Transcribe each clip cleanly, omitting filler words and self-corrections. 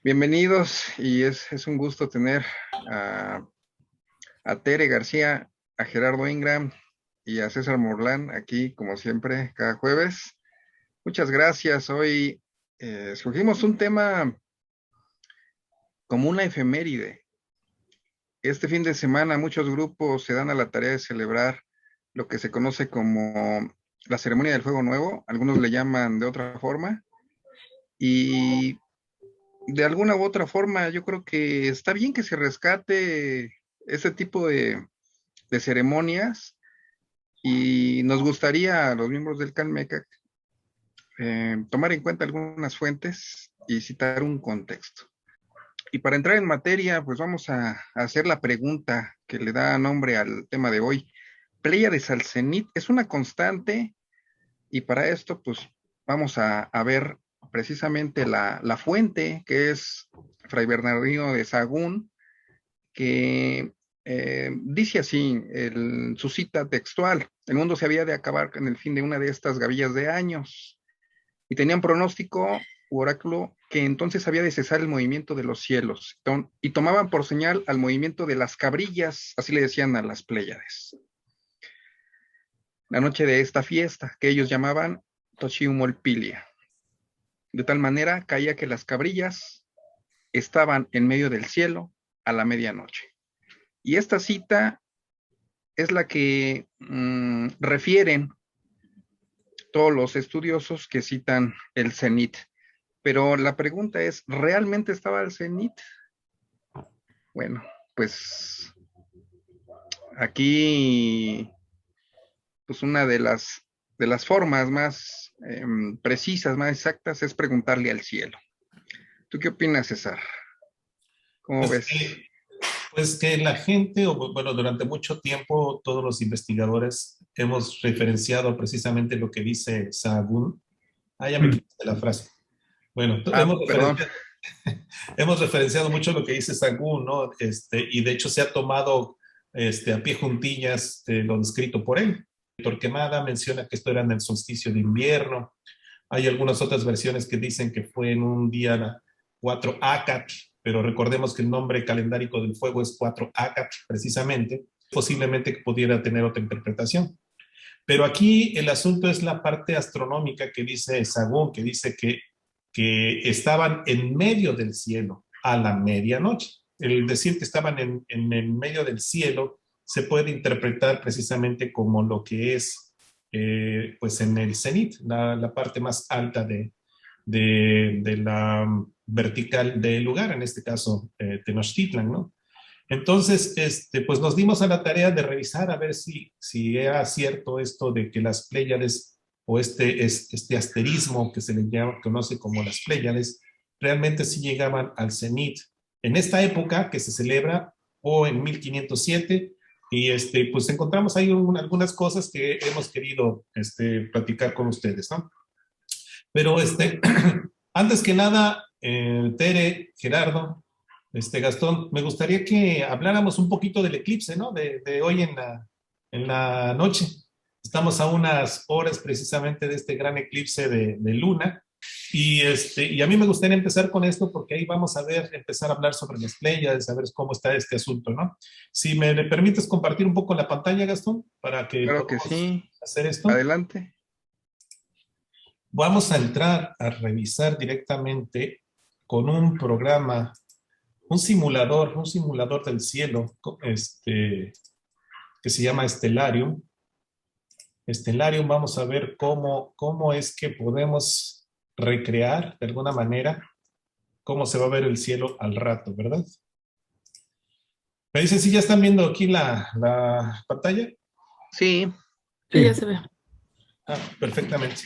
Bienvenidos y es un gusto tener a, a Tere García, a Gerardo Ingram y a César Morlán aquí como siempre cada jueves. Muchas gracias. Hoy escogimos un tema como una efeméride. Este fin de semana muchos grupos se dan a la tarea de celebrar lo que se conoce como la ceremonia del fuego nuevo, algunos le llaman de otra forma, y de alguna u otra forma, yo creo que está bien que se rescate ese tipo de ceremonias y nos gustaría a los miembros del CANMECAC tomar en cuenta algunas fuentes y citar un contexto. Y para entrar en materia, pues vamos a hacer la pregunta que le da nombre al tema de hoy. Playa de Salcenit es una constante y para esto, pues vamos a ver precisamente la fuente que es Fray Bernardino de Sahagún, que dice así, su cita textual: el mundo se había de acabar en el fin de una de estas gavillas de años, y tenían pronóstico u oráculo que entonces había de cesar el movimiento de los cielos, y tomaban por señal al movimiento de las cabrillas, así le decían a las Pléyades, la noche de esta fiesta, que ellos llamaban Tochiumolpilia. De tal manera caía que las cabrillas estaban en medio del cielo a la medianoche. Y esta cita es la que refieren todos los estudiosos que citan el cenit. Pero la pregunta es, ¿realmente estaba el cenit? Bueno, pues aquí pues una de las formas más precisas, más exactas, es preguntarle al cielo. ¿Tú qué opinas, César? ¿Cómo Pues ves? que, pues que la gente, o bueno, durante mucho tiempo todos los investigadores hemos referenciado precisamente lo que dice Sahagún. Ah, ya me quitaste la frase. Bueno, Ah, perdón. hemos referenciado mucho lo que dice Sahagún, ¿no? Y de hecho se ha tomado a pie juntillas lo descrito por él. Torquemada menciona que esto era en el solsticio de invierno. Hay algunas otras versiones que dicen que fue en un día 4 Acat, pero recordemos que el nombre calendárico del fuego es 4 Acat, precisamente. Posiblemente que pudiera tener otra interpretación. Pero aquí el asunto es la parte astronómica que dice Sagún, que dice que estaban en medio del cielo a la medianoche. El decir que estaban en el medio del cielo se puede interpretar precisamente como lo que es pues en el cenit, la parte más alta de la vertical del lugar, en este caso Tenochtitlan, ¿no? Entonces, pues nos dimos a la tarea de revisar a ver si era cierto esto de que las Pléyades o este asterismo que se le llama, conoce como las Pléyades, realmente sí llegaban al cenit en esta época que se celebra o en 1507 y pues encontramos ahí algunas cosas que hemos querido platicar con ustedes, ¿no? Pero antes que nada, Tere, Gerardo, Gastón, me gustaría que habláramos un poquito del eclipse, ¿no? De hoy en la noche. Estamos a unas horas precisamente de este gran eclipse de luna. Y a mí me gustaría empezar con esto porque ahí vamos a ver, empezar a hablar sobre las playas, saber cómo está este asunto, ¿no? Si me permites compartir un poco la pantalla, Gastón, para que Claro que podamos sí. hacer esto. Adelante. Vamos a entrar a revisar directamente con un programa, un simulador del cielo, que se llama Stellarium. Stellarium, vamos a ver cómo es que podemos recrear de alguna manera cómo se va a ver el cielo al rato, ¿verdad? Me dicen si ya están viendo aquí la pantalla. Sí, Sí, ya se ve. Ah, perfectamente.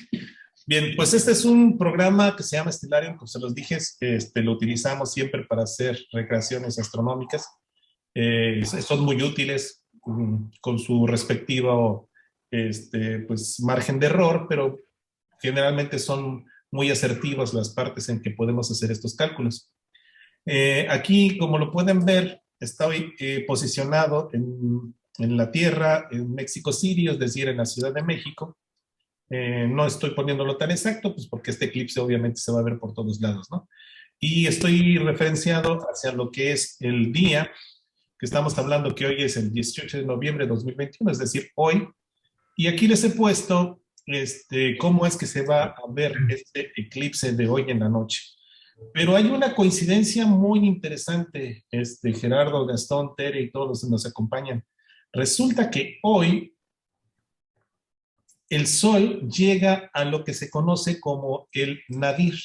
Bien, pues este es un programa que se llama Stellarium, como se los dije, lo utilizamos siempre para hacer recreaciones astronómicas. Son muy útiles con su respectivo pues, margen de error, pero generalmente son muy asertivas las partes en que podemos hacer estos cálculos. Aquí, como lo pueden ver, estoy posicionado en la Tierra, en México City, es decir, en la Ciudad de México. No estoy poniéndolo tan exacto, pues porque este eclipse obviamente se va a ver por todos lados, ¿no? y estoy referenciado hacia lo que es el día que estamos hablando, que hoy es el 18 de noviembre de 2021, es decir, hoy. Y aquí les he puesto cómo es que se va a ver este eclipse de hoy en la noche. Pero hay una coincidencia muy interesante, Gerardo, Gastón, Tere y todos los que nos acompañan. Resulta que hoy el Sol llega a lo que se conoce como el nadir.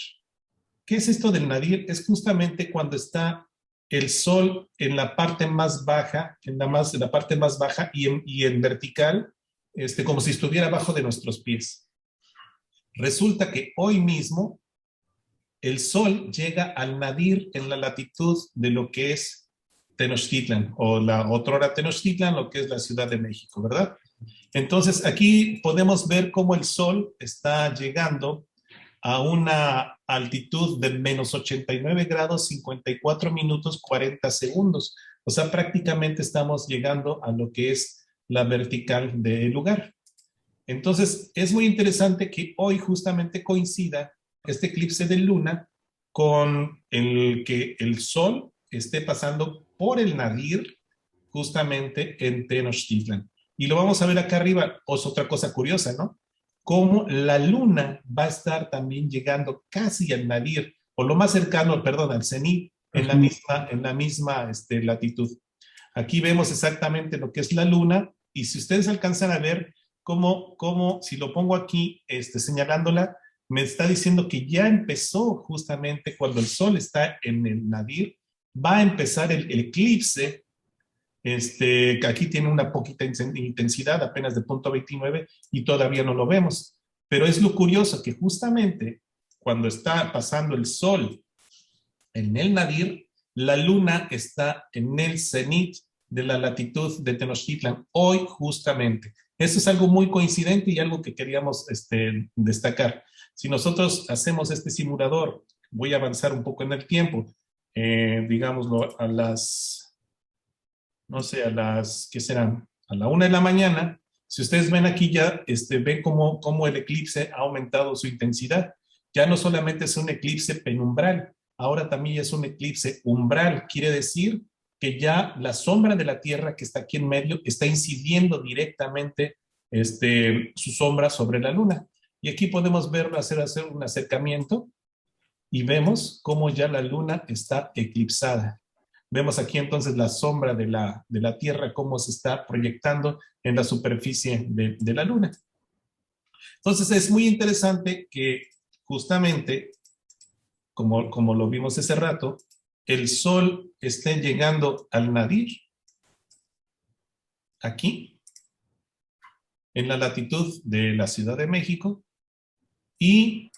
¿Qué es esto del nadir? Es justamente cuando está el Sol en la parte más baja, en la parte más baja y en vertical, como si estuviera abajo de nuestros pies. Resulta que hoy mismo el Sol llega al nadir en la latitud de lo que es Tenochtitlan, o la otrora Tenochtitlan, lo que es la Ciudad de México, ¿verdad? Entonces, aquí podemos ver cómo el Sol está llegando a una altitud de menos 89 grados, 54 minutos, 40 segundos. O sea, prácticamente estamos llegando a lo que es la vertical del lugar. Entonces, es muy interesante que hoy justamente coincida este eclipse de luna con el que el Sol esté pasando por el nadir justamente en Tenochtitlan. Y lo vamos a ver acá arriba, es otra cosa curiosa, ¿no? Cómo la luna va a estar también llegando casi al nadir, o lo más cercano, perdón, al cenit, en la misma latitud. Aquí vemos exactamente lo que es la luna, y si ustedes alcanzan a ver cómo si lo pongo aquí señalándola, me está diciendo que ya empezó justamente cuando el Sol está en el nadir, va a empezar el eclipse. Que aquí tiene una poquita intensidad, apenas de 0.29, y todavía no lo vemos. Pero es lo curioso que justamente cuando está pasando el Sol en el nadir, la luna está en el cenit de la latitud de Tenochtitlan, hoy justamente. Eso es algo muy coincidente y algo que queríamos destacar. Si nosotros hacemos este simulador, voy a avanzar un poco en el tiempo, digámoslo a las, no sé, a las, ¿qué serán? A la 1 de la mañana. Si ustedes ven aquí ya, ven cómo el eclipse ha aumentado su intensidad. Ya no solamente es un eclipse penumbral, ahora también es un eclipse umbral. Quiere decir que ya la sombra de la Tierra que está aquí en medio está incidiendo directamente su sombra sobre la Luna. Y aquí podemos verlo hacer un acercamiento y vemos cómo ya la Luna está eclipsada. Vemos aquí entonces la sombra de la Tierra, cómo se está proyectando en la superficie de la Luna. Entonces es muy interesante que justamente, como lo vimos hace rato, el Sol esté llegando al nadir, aquí, en la latitud de la Ciudad de México, y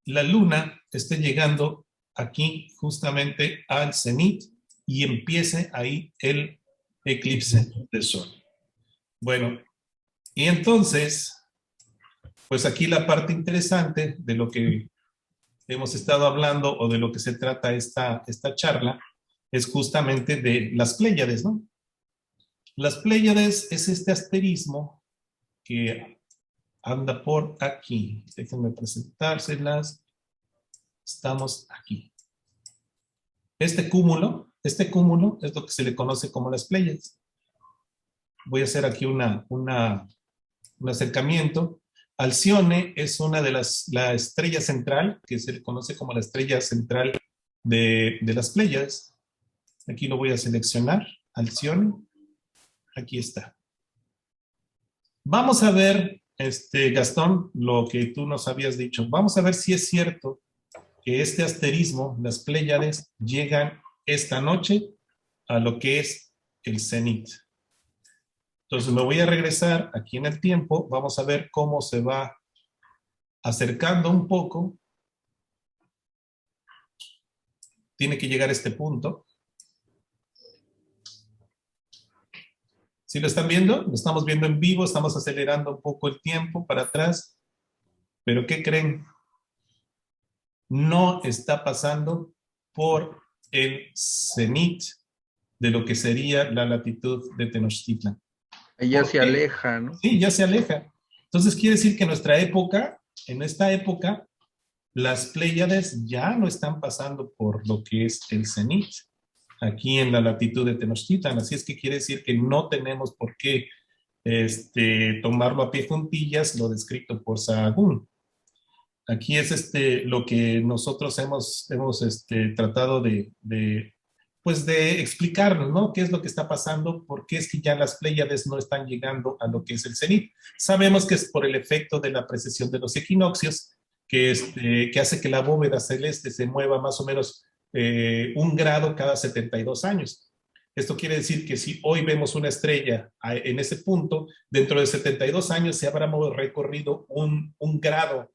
la Luna esté llegando aquí justamente al cenit y empiece ahí el eclipse del Sol. Bueno, y entonces, pues aquí la parte interesante de lo que hemos estado hablando o de lo que se trata esta charla es justamente de las Pléyades, ¿no? Las Pléyades es este asterismo que anda por aquí. Déjenme presentárselas. Estamos aquí. Este cúmulo es lo que se le conoce como las Pléyades. Voy a hacer aquí un acercamiento. Alcione es una de la estrella central, que se le conoce como la estrella central de las Pléyades. Aquí lo voy a seleccionar, Alcione. Aquí está. Vamos a ver, Gastón, lo que tú nos habías dicho. Vamos a ver si es cierto que este asterismo, las Pléyades, llegan esta noche a lo que es el cenit. Entonces me voy a regresar aquí en el tiempo, vamos a ver cómo se va acercando un poco. Tiene que llegar a este punto. ¿Sí lo están viendo? Lo estamos viendo en vivo, estamos acelerando un poco el tiempo para atrás. Pero ¿qué creen? No está pasando por el cenit de lo que sería la latitud de Tenochtitlan. Ella se aleja, ¿no? Sí, ya se aleja. Entonces quiere decir que en esta época, las Pléyades ya no están pasando por lo que es el cenit, aquí en la latitud de Tenochtitlan. Así es que quiere decir que no tenemos por qué tomarlo a pie juntillas, lo descrito por Sahagún. Aquí es lo que nosotros hemos tratado pues de explicarnos, ¿no? ¿Qué es lo que está pasando? ¿Por qué es que ya las Pléyades no están llegando a lo que es el cenit? Sabemos que es por el efecto de la precesión de los equinoccios, que hace que la bóveda celeste se mueva más o menos 1 grado cada 72 años. Esto quiere decir que si hoy vemos una estrella en ese punto, dentro de 72 años se habrá recorrido un grado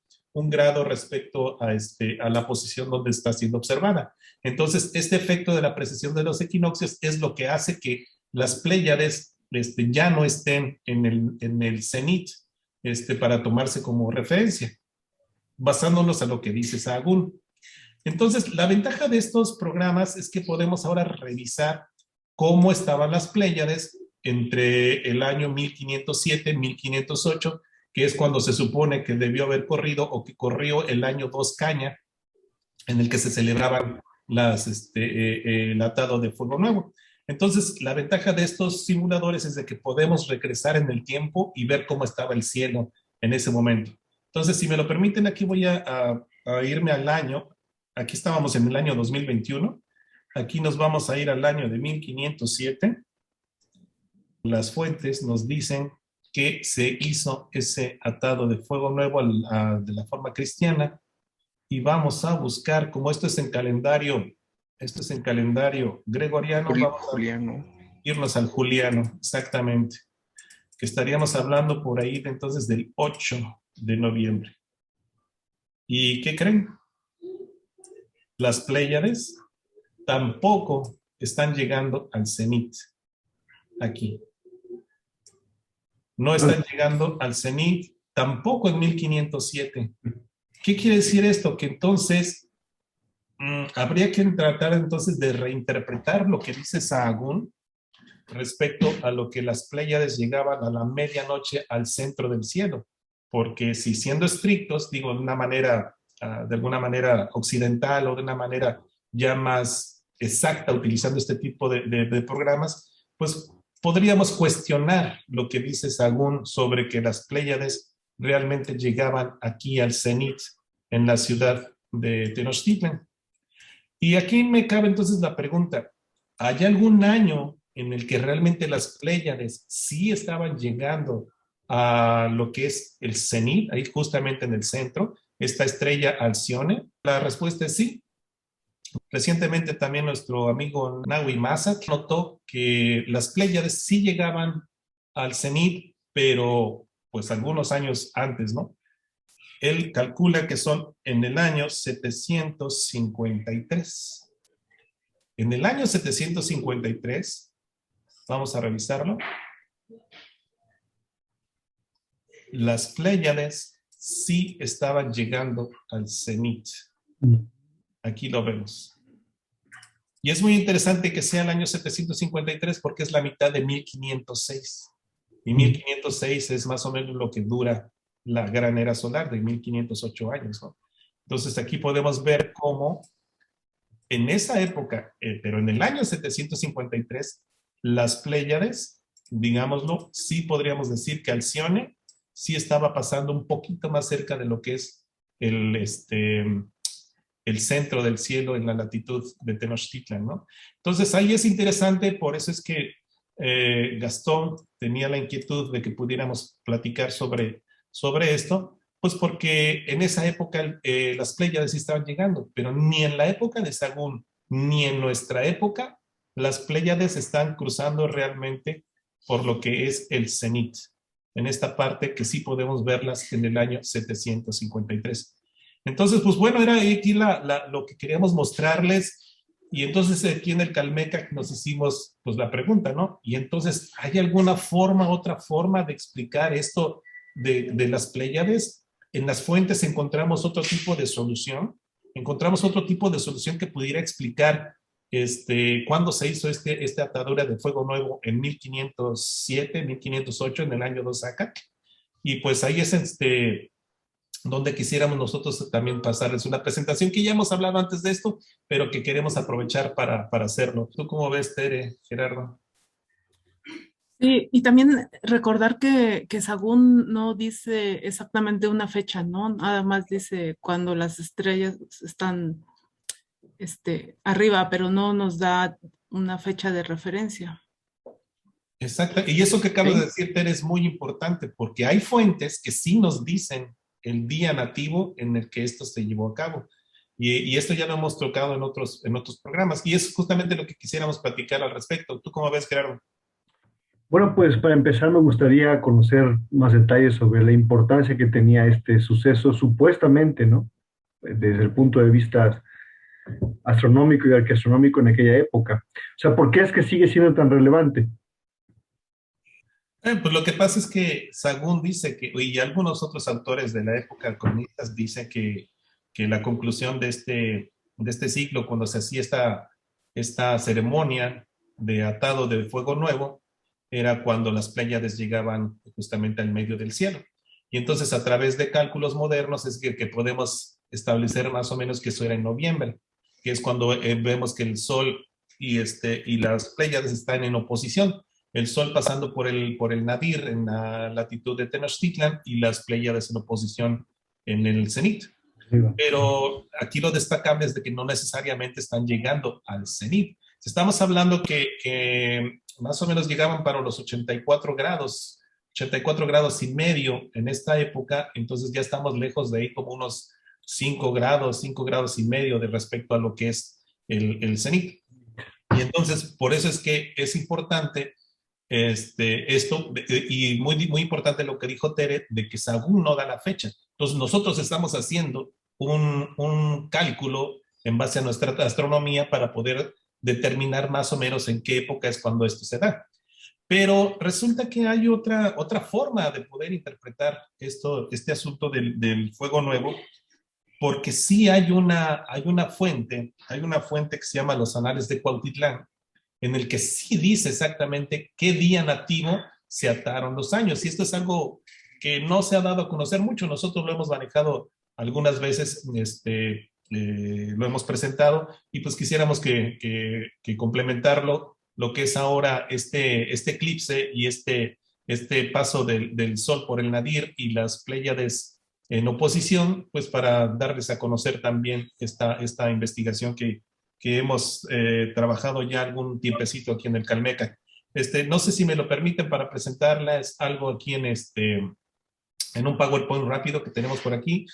respecto a la posición donde está siendo observada. Entonces, este efecto de la precesión de los equinoccios es lo que hace que las Pléyades ya no estén en el cenit para tomarse como referencia, basándonos a lo que dice Sahagún. Entonces, la ventaja de estos programas es que podemos ahora revisar cómo estaban las Pléyades entre el año 1507 y 1508, que es cuando se supone que debió haber corrido o que corrió el año 2 Caña, en el que se celebraban el atado de Fuego Nuevo. Entonces, la ventaja de estos simuladores es de que podemos regresar en el tiempo y ver cómo estaba el cielo en ese momento. Entonces, si me lo permiten, aquí voy a irme al año. Aquí estábamos en el año 2021. Aquí nos vamos a ir al año de 1507. Las fuentes nos dicen que se hizo ese atado de Fuego Nuevo de la forma cristiana, y vamos a buscar, como esto es en calendario gregoriano, vamos a Juliano. irnos al juliano, exactamente, que estaríamos hablando por ahí de entonces del 8 de noviembre. ¿Y qué creen? Las Pléyades tampoco están llegando al cenit aquí. No están llegando al cenit tampoco en 1507. ¿Qué quiere decir esto? Que entonces habría que tratar entonces de reinterpretar lo que dice Sahagún respecto a lo que las Pléyades llegaban a la medianoche al centro del cielo. Porque si siendo estrictos, digo de alguna manera occidental o de una manera ya más exacta, utilizando este tipo de programas, pues podríamos cuestionar lo que dice Sahagún sobre que las Pléyades realmente llegaban aquí al cenit en la ciudad de Tenochtitlan. Y aquí me cabe entonces la pregunta, ¿hay algún año en el que realmente las Pléyades sí estaban llegando a lo que es el cenit, ahí justamente en el centro, esta estrella Alcione? La respuesta es sí. Recientemente también nuestro amigo Nahui Masak notó que las Pléyades sí llegaban al cenit, pero pues algunos años antes, ¿no? Él calcula que son en el año 753. En el año 753, vamos a revisarlo, las Pléyades sí estaban llegando al cenit. Aquí lo vemos. Y es muy interesante que sea el año 753 porque es la mitad de 1506. Y 1506 es más o menos lo que dura la gran era solar de 1508 años, ¿no? Entonces aquí podemos ver cómo en esa época, pero en el año 753, las Pléyades, digámoslo, sí podríamos decir que Alcione sí estaba pasando un poquito más cerca de lo que es el centro del cielo en la latitud de Tenochtitlan, ¿no? Entonces ahí es interesante, por eso es que Gastón tenía la inquietud de que pudiéramos platicar sobre esto, pues porque en esa época las Pléyades estaban llegando, pero ni en la época de Sahagún, ni en nuestra época, las Pléyades están cruzando realmente por lo que es el cenit, en esta parte que sí podemos verlas en el año 753. Entonces, pues bueno, era aquí lo que queríamos mostrarles. Y entonces aquí en el Calmecac nos hicimos pues la pregunta, ¿no? Y entonces, ¿hay alguna otra forma de explicar esto de las Pléyades? En las fuentes encontramos otro tipo de solución. Encontramos otro tipo de solución que pudiera explicar cuándo se hizo esta atadura de Fuego Nuevo en 1507, 1508, en el año 2 Acac. Y pues ahí es donde quisiéramos nosotros también pasarles una presentación que ya hemos hablado antes de esto, pero que queremos aprovechar para hacerlo. ¿Tú cómo ves, Tere, Gerardo? Sí, y también recordar que Sagún no dice exactamente una fecha, ¿no? Nada más dice cuando las estrellas están arriba, pero no nos da una fecha de referencia. Exacto. Y eso que acabas de Sí, decir, Tere, es muy importante, porque hay fuentes que sí nos dicen el día nativo en el que esto se llevó a cabo. Y esto ya lo hemos tocado en otros programas. Y es justamente lo que quisiéramos platicar al respecto. ¿Tú cómo ves, Gerardo? Bueno, pues para empezar me gustaría conocer más detalles sobre la importancia que tenía este suceso supuestamente, ¿no? Desde el punto de vista astronómico y arqueastronómico en aquella época. O sea, ¿por qué es que sigue siendo tan relevante? Pues lo que pasa es que Sagún dice que, y algunos otros autores de la época comunistas dicen que la conclusión de este ciclo, cuando se hacía esta ceremonia de atado de fuego nuevo, era cuando las Pléyades llegaban justamente al medio del cielo. Y entonces a través de cálculos modernos es que podemos establecer más o menos que eso era en noviembre, que es cuando vemos que el Sol y las Pléyades están en oposición, el Sol pasando por el nadir en la latitud de Tenochtitlan y las Pléyades en oposición en el cenit. Pero aquí lo destacable es de que no necesariamente están llegando al cenit. Estamos hablando que más o menos llegaban para los 84 grados y medio en esta época, entonces ya estamos lejos de ahí como unos 5 grados y medio de respecto a lo que es el cenit. Y entonces, por eso es que es importante esto, y muy importante lo que dijo Tere, de que Sagún no da la fecha. Entonces, nosotros estamos haciendo un cálculo en base a nuestra astronomía para poder determinar más o menos en qué época es cuando esto se da. Pero resulta que hay otra forma de poder interpretar este asunto del fuego nuevo, porque sí hay una fuente que se llama los Anales de Cuautitlán, en el que sí dice exactamente qué día nativo se ataron los años. Y esto es algo que no se ha dado a conocer mucho. Nosotros lo hemos manejado algunas veces, lo hemos presentado y pues quisiéramos que complementarlo, lo que es ahora este eclipse y este paso del Sol por el Nadir y las Pléyades en oposición, pues para darles a conocer también esta investigación que hemos trabajado ya algún tiempecito aquí en el Calmeca. No sé si me lo permiten para presentarles algo aquí en un PowerPoint rápido que tenemos por aquí.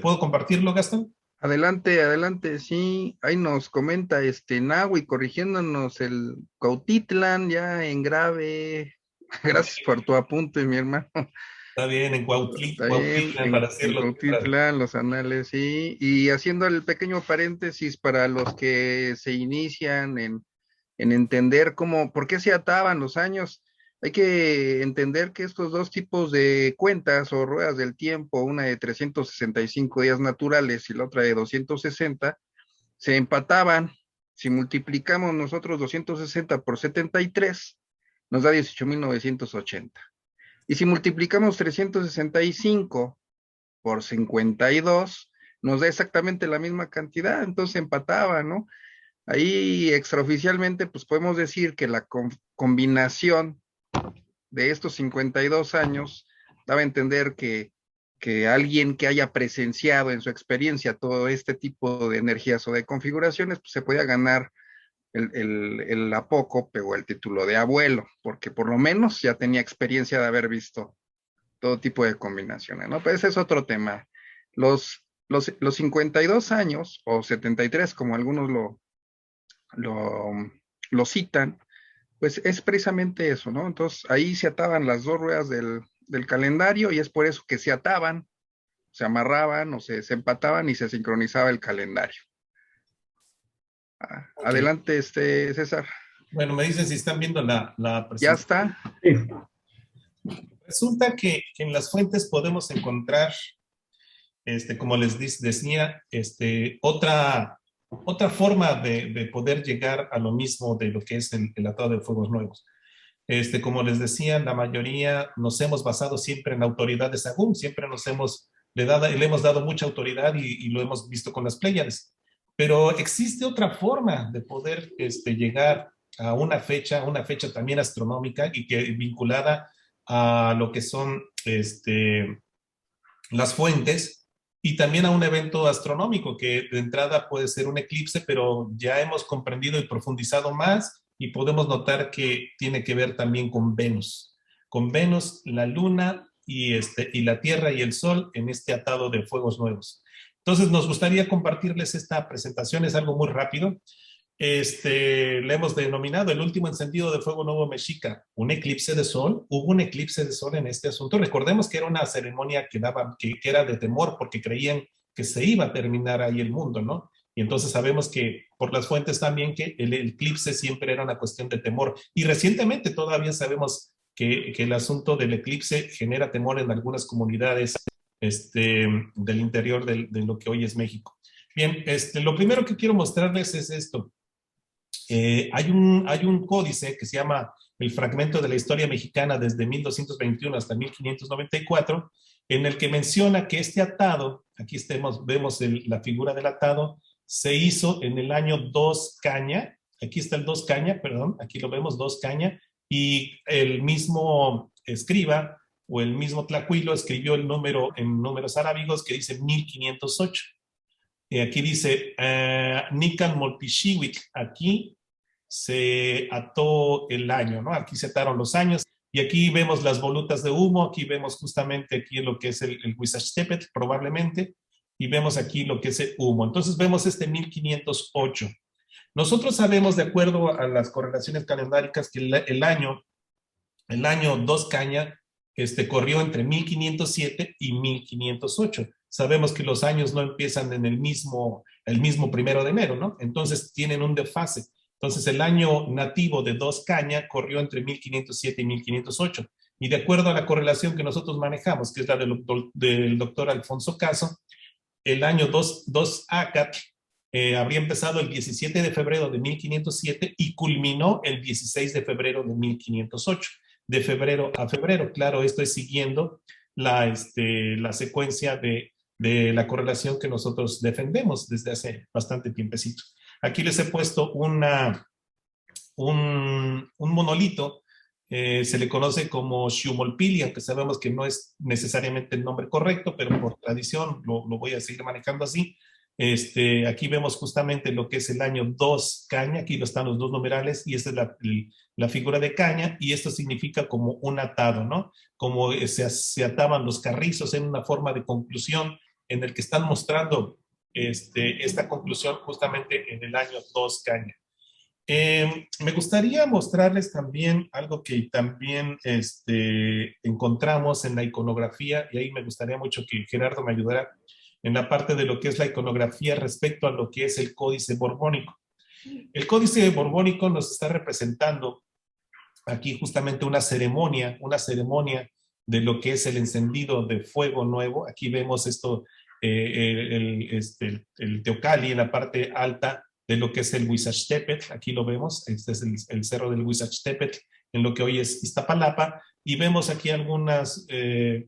¿Puedo compartirlo, Gastón? adelante, adelante, sí. Ahí nos comenta Nahui corrigiéndonos el Cuautitlán ya en grave. Gracias por tu apunte, mi hermano. Está bien, en Está bien, Cuautitlán, para en decirlo. Cuautitlán, los anales, sí. Y haciendo el pequeño paréntesis para los que se inician en entender por qué se ataban los años. Hay que entender que estos dos tipos de cuentas o ruedas del tiempo, una de 365 días naturales y la otra de 260, se empataban. Si multiplicamos nosotros 260 por 73, nos da 18.980. Y si multiplicamos 365 por 52, nos da exactamente la misma cantidad, entonces empataba, ¿no? Ahí extraoficialmente, pues podemos decir que la combinación de estos 52 años daba a entender que alguien que haya presenciado en su experiencia todo este tipo de energías o de configuraciones, pues se podía ganar el apócope o el título de abuelo, porque por lo menos ya tenía experiencia de haber visto todo tipo de combinaciones, ¿no? Pues ese es otro tema. Los 52 años, o 73, como algunos lo, lo citan, pues es precisamente eso, ¿no? Entonces ahí se ataban las dos ruedas del calendario y es por eso que se ataban, se amarraban o se empataban y se sincronizaba el calendario. Ok. Adelante, César. Bueno, me dicen si están viendo la ¿Ya presentación. está? Sí. Resulta que en las fuentes podemos encontrar, como les decía, otra forma de poder llegar a lo mismo de lo que es el atado de fuegos nuevos. Como les decía, la mayoría nos hemos basado siempre en la autoridad de Sagún, siempre nos hemos le hemos dado mucha autoridad y lo hemos visto con las Pléyades. Pero existe otra forma de poder llegar a una fecha también astronómica y que vinculada a lo que son las fuentes y también a un evento astronómico que de entrada puede ser un eclipse, pero ya hemos comprendido y profundizado más y podemos notar que tiene que ver también con Venus, la Luna y la Tierra y el Sol en este atado de fuegos nuevos. Entonces nos gustaría compartirles esta presentación, es algo muy rápido. Le hemos denominado el último encendido de fuego nuevo mexica, un eclipse de sol. Hubo un eclipse de sol en este asunto. Recordemos que era una ceremonia que era de temor porque creían que se iba a terminar ahí el mundo, ¿no? Y entonces sabemos que por las fuentes también que el eclipse siempre era una cuestión de temor. Y recientemente todavía sabemos que el asunto del eclipse genera temor en algunas comunidades del interior de lo que hoy es México. Bien, lo primero que quiero mostrarles es esto. Hay un códice que se llama el Fragmento de la Historia Mexicana desde 1221 hasta 1594, en el que menciona que este atado, aquí vemos la figura del atado, se hizo en el año 2 Caña, aquí está el 2 Caña, perdón, aquí lo vemos 2 Caña, y el mismo escriba o el mismo Tlacuilo escribió el número en números arábigos que dice 1508. Y aquí dice, Nican Molpishiwit, aquí se ató el año, ¿no? Aquí se ataron los años. Y aquí vemos las volutas de humo, aquí vemos justamente aquí lo que es el Huizachtepetl, probablemente, y vemos aquí lo que es el humo. Entonces vemos 1508. Nosotros sabemos, de acuerdo a las correlaciones calendáricas, que el año 2 Caña corrió entre 1507 y 1508. Sabemos que los años no empiezan en el mismo 1 de enero, ¿no? Entonces tienen un desfase. Entonces el año nativo de 2 Caña corrió entre 1507 y 1508. Y de acuerdo a la correlación que nosotros manejamos, que es la del doctor Alfonso Caso, el año 2 Acatl habría empezado el 17 de febrero de 1507 y culminó el 16 de febrero de 1508. De febrero a febrero. Claro, esto es siguiendo la secuencia de la correlación que nosotros defendemos desde hace bastante tiempecito. Aquí les he puesto un monolito, se le conoce como Xiumolpili, aunque sabemos que no es necesariamente el nombre correcto, pero por tradición lo voy a seguir manejando así. Aquí vemos justamente lo que es el año 2 Caña, aquí están los dos numerales y esta es la figura de Caña y esto significa como un atado, ¿no? Como se ataban los carrizos en una forma de conclusión en el que están mostrando esta conclusión justamente en el año 2 Caña. Me gustaría mostrarles también algo que también encontramos en la iconografía y ahí me gustaría mucho que Gerardo me ayudara en la parte de lo que es la iconografía respecto a lo que es el Códice Borbónico. El Códice Borbónico nos está representando aquí justamente una ceremonia de lo que es el encendido de fuego nuevo. Aquí vemos esto, el Teocalli en la parte alta de lo que es el Huizachtepetl, aquí lo vemos, este es el cerro del Huizachtepetl, en lo que hoy es Iztapalapa, y vemos aquí algunas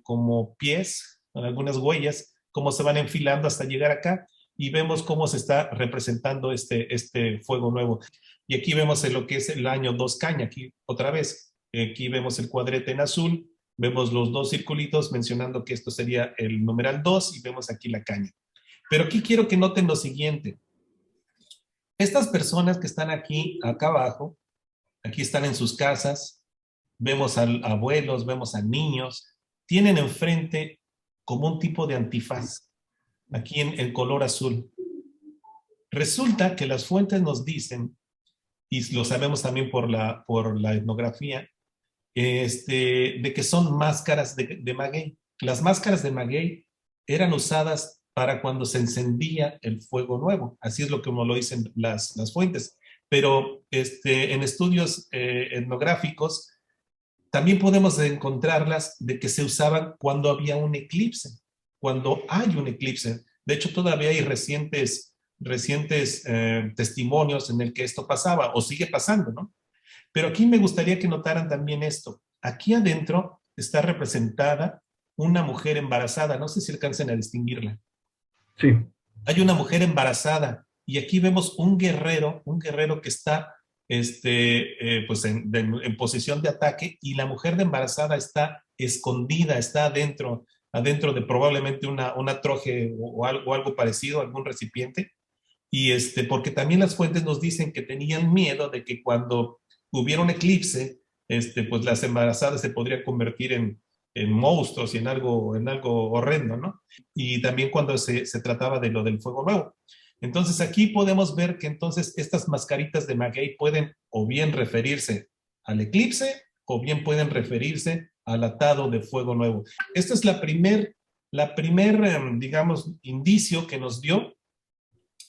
como pies, algunas huellas, cómo se van enfilando hasta llegar acá, y vemos cómo se está representando este fuego nuevo. Y aquí vemos lo que es el año 2 Caña, aquí otra vez, aquí vemos el cuadrete en azul, vemos los dos circulitos mencionando que esto sería el numeral 2 y vemos aquí la caña. Pero aquí quiero que noten lo siguiente. Estas personas que están aquí, acá abajo, aquí están en sus casas, vemos a abuelos, vemos a niños, tienen enfrente como un tipo de antifaz, aquí en el color azul. Resulta que las fuentes nos dicen, y lo sabemos también por la etnografía, de que son máscaras de maguey. Las máscaras de maguey eran usadas para cuando se encendía el fuego nuevo. Así es lo que lo dicen las fuentes. Pero en estudios etnográficos también podemos encontrarlas de que se usaban cuando había un eclipse, cuando hay un eclipse. De hecho, todavía hay recientes testimonios en el que esto pasaba o sigue pasando, ¿no? Pero aquí me gustaría que notaran también esto. Aquí adentro está representada una mujer embarazada. No sé si alcancen a distinguirla. Sí. Hay una mujer embarazada y aquí vemos un guerrero que está pues en posición de ataque, y la mujer de embarazada está escondida, está adentro de probablemente una troje o algo parecido, algún recipiente. Y porque también las fuentes nos dicen que tenían miedo de que cuando hubiera un eclipse, pues las embarazadas se podrían convertir en monstruos y en algo horrendo, ¿no? Y también cuando se trataba de lo del fuego nuevo. Entonces aquí podemos ver que entonces estas mascaritas de maguey pueden o bien referirse al eclipse o bien pueden referirse al atado de fuego nuevo. Esta es la primer, digamos, indicio que nos dio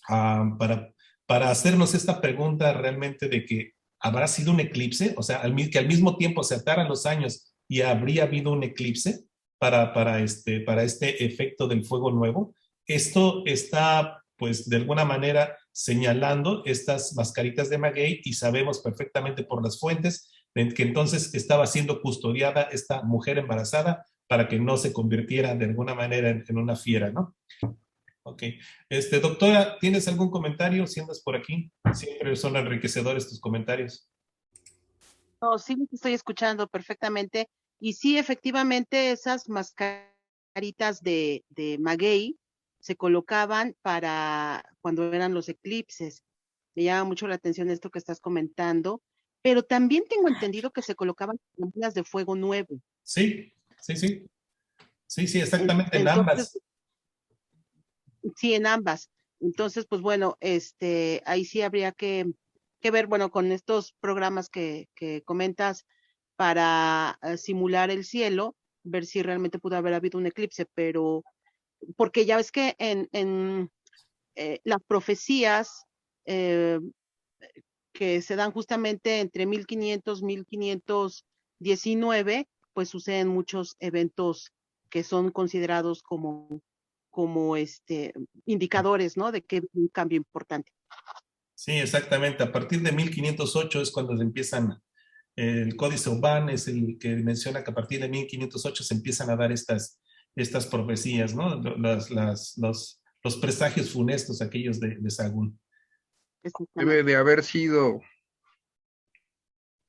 para hacernos esta pregunta realmente de que habrá sido un eclipse, o sea, que al mismo tiempo se ataran los años y habría habido un eclipse para este efecto del fuego nuevo. Esto está, pues, de alguna manera señalando estas mascaritas de maguey, y sabemos perfectamente por las fuentes que entonces estaba siendo custodiada esta mujer embarazada para que no se convirtiera de alguna manera en una fiera, ¿no? Ok. Doctora, ¿tienes algún comentario si andas por aquí? Siempre son enriquecedores tus comentarios. No, sí, te estoy escuchando perfectamente. Y sí, efectivamente, esas mascaritas de maguey se colocaban para cuando eran los eclipses. Me llama mucho la atención esto que estás comentando, pero también tengo entendido que se colocaban lámparas de fuego nuevo. Sí, sí, sí. Sí, sí, exactamente, en ambas. Sí, en ambas. Entonces, pues bueno, ahí sí habría que ver, bueno, con estos programas que comentas para simular el cielo, ver si realmente pudo haber habido un eclipse, pero porque ya ves que en las profecías que se dan justamente entre 1500 1519, pues suceden muchos eventos que son considerados como indicadores, ¿no? De que hay un cambio importante. Sí, exactamente. A partir de 1508 es cuando se empiezan, el Códice Urbán es el que menciona que a partir de 1508 se empiezan a dar estas profecías, ¿no? Los presagios funestos, aquellos de Sagún. Debe de haber sido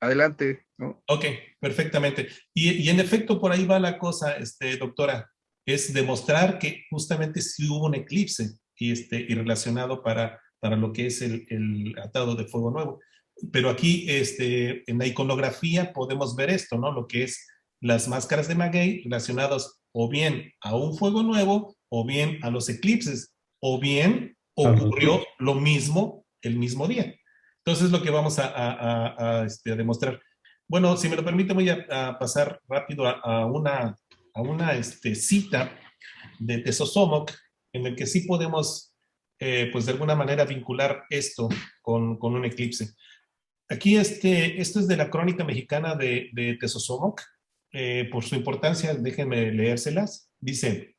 adelante, ¿no? Ok, perfectamente. Y en efecto, por ahí va la cosa, doctora, es demostrar que justamente sí hubo un eclipse y relacionado para lo que es el atado de fuego nuevo. Pero aquí, en la iconografía podemos ver esto, ¿no? Lo que es las máscaras de maguey relacionadas o bien a un fuego nuevo, o bien a los eclipses, o bien ocurrió lo mismo el mismo día. Entonces, lo que vamos a demostrar. Bueno, si me lo permite, voy a pasar rápido a una cita de Tezosomoc, en el que sí podemos, pues de alguna manera, vincular esto con un eclipse. Aquí esto es de la Crónica Mexicana de Tezosomoc. Por su importancia, déjenme leérselas. Dice: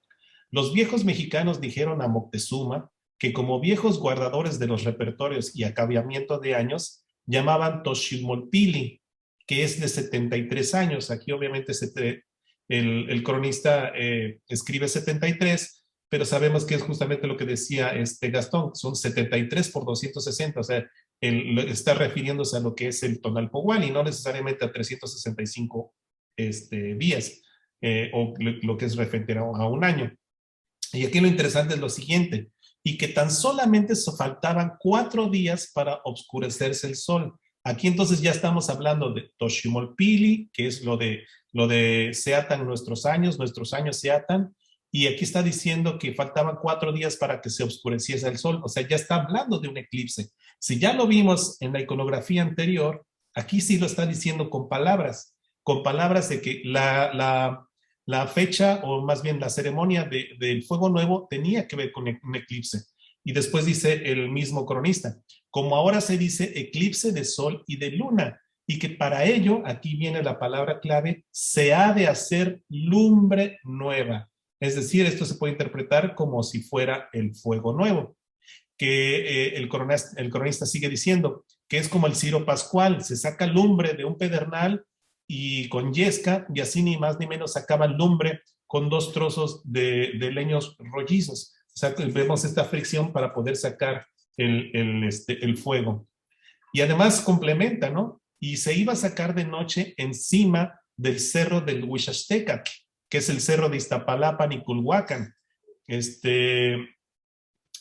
los viejos mexicanos dijeron a Moctezuma que, como viejos guardadores de los repertorios y acabamiento de años, llamaban Toshilmolpili, que es de 73 años. Aquí obviamente el cronista escribe 73, pero sabemos que es justamente lo que decía Gastón, son 73 por 260, o sea, él está refiriéndose a lo que es el Tonalpohualli y no necesariamente a 365 días, o lo que es referente a un año. Y aquí lo interesante es lo siguiente: y que tan solamente faltaban 4 días para oscurecerse el sol. Aquí entonces ya estamos hablando de Toshimolpili, que es lo de se atan nuestros años se atan, y aquí está diciendo que faltaban 4 días para que se oscureciese el sol, o sea, ya está hablando de un eclipse. Si ya lo vimos en la iconografía anterior, aquí sí lo está diciendo con palabras de que la fecha, o más bien la ceremonia del fuego nuevo, tenía que ver con un eclipse. Y después dice el mismo cronista: como ahora se dice eclipse de sol y de luna, y que para ello, aquí viene la palabra clave, se ha de hacer lumbre nueva. Es decir, esto se puede interpretar como si fuera el fuego nuevo, que el cronista sigue diciendo que es como el ciro pascual: se saca lumbre de un pedernal y con yesca, y así ni más ni menos sacaban lumbre con 2 trozos de leños rollizos. O sea, vemos esta fricción para poder sacar el fuego. Y además complementa, ¿no? Y se iba a sacar de noche encima del cerro del Huixaxteca, que es el cerro de Iztapalapa y Culhuacán.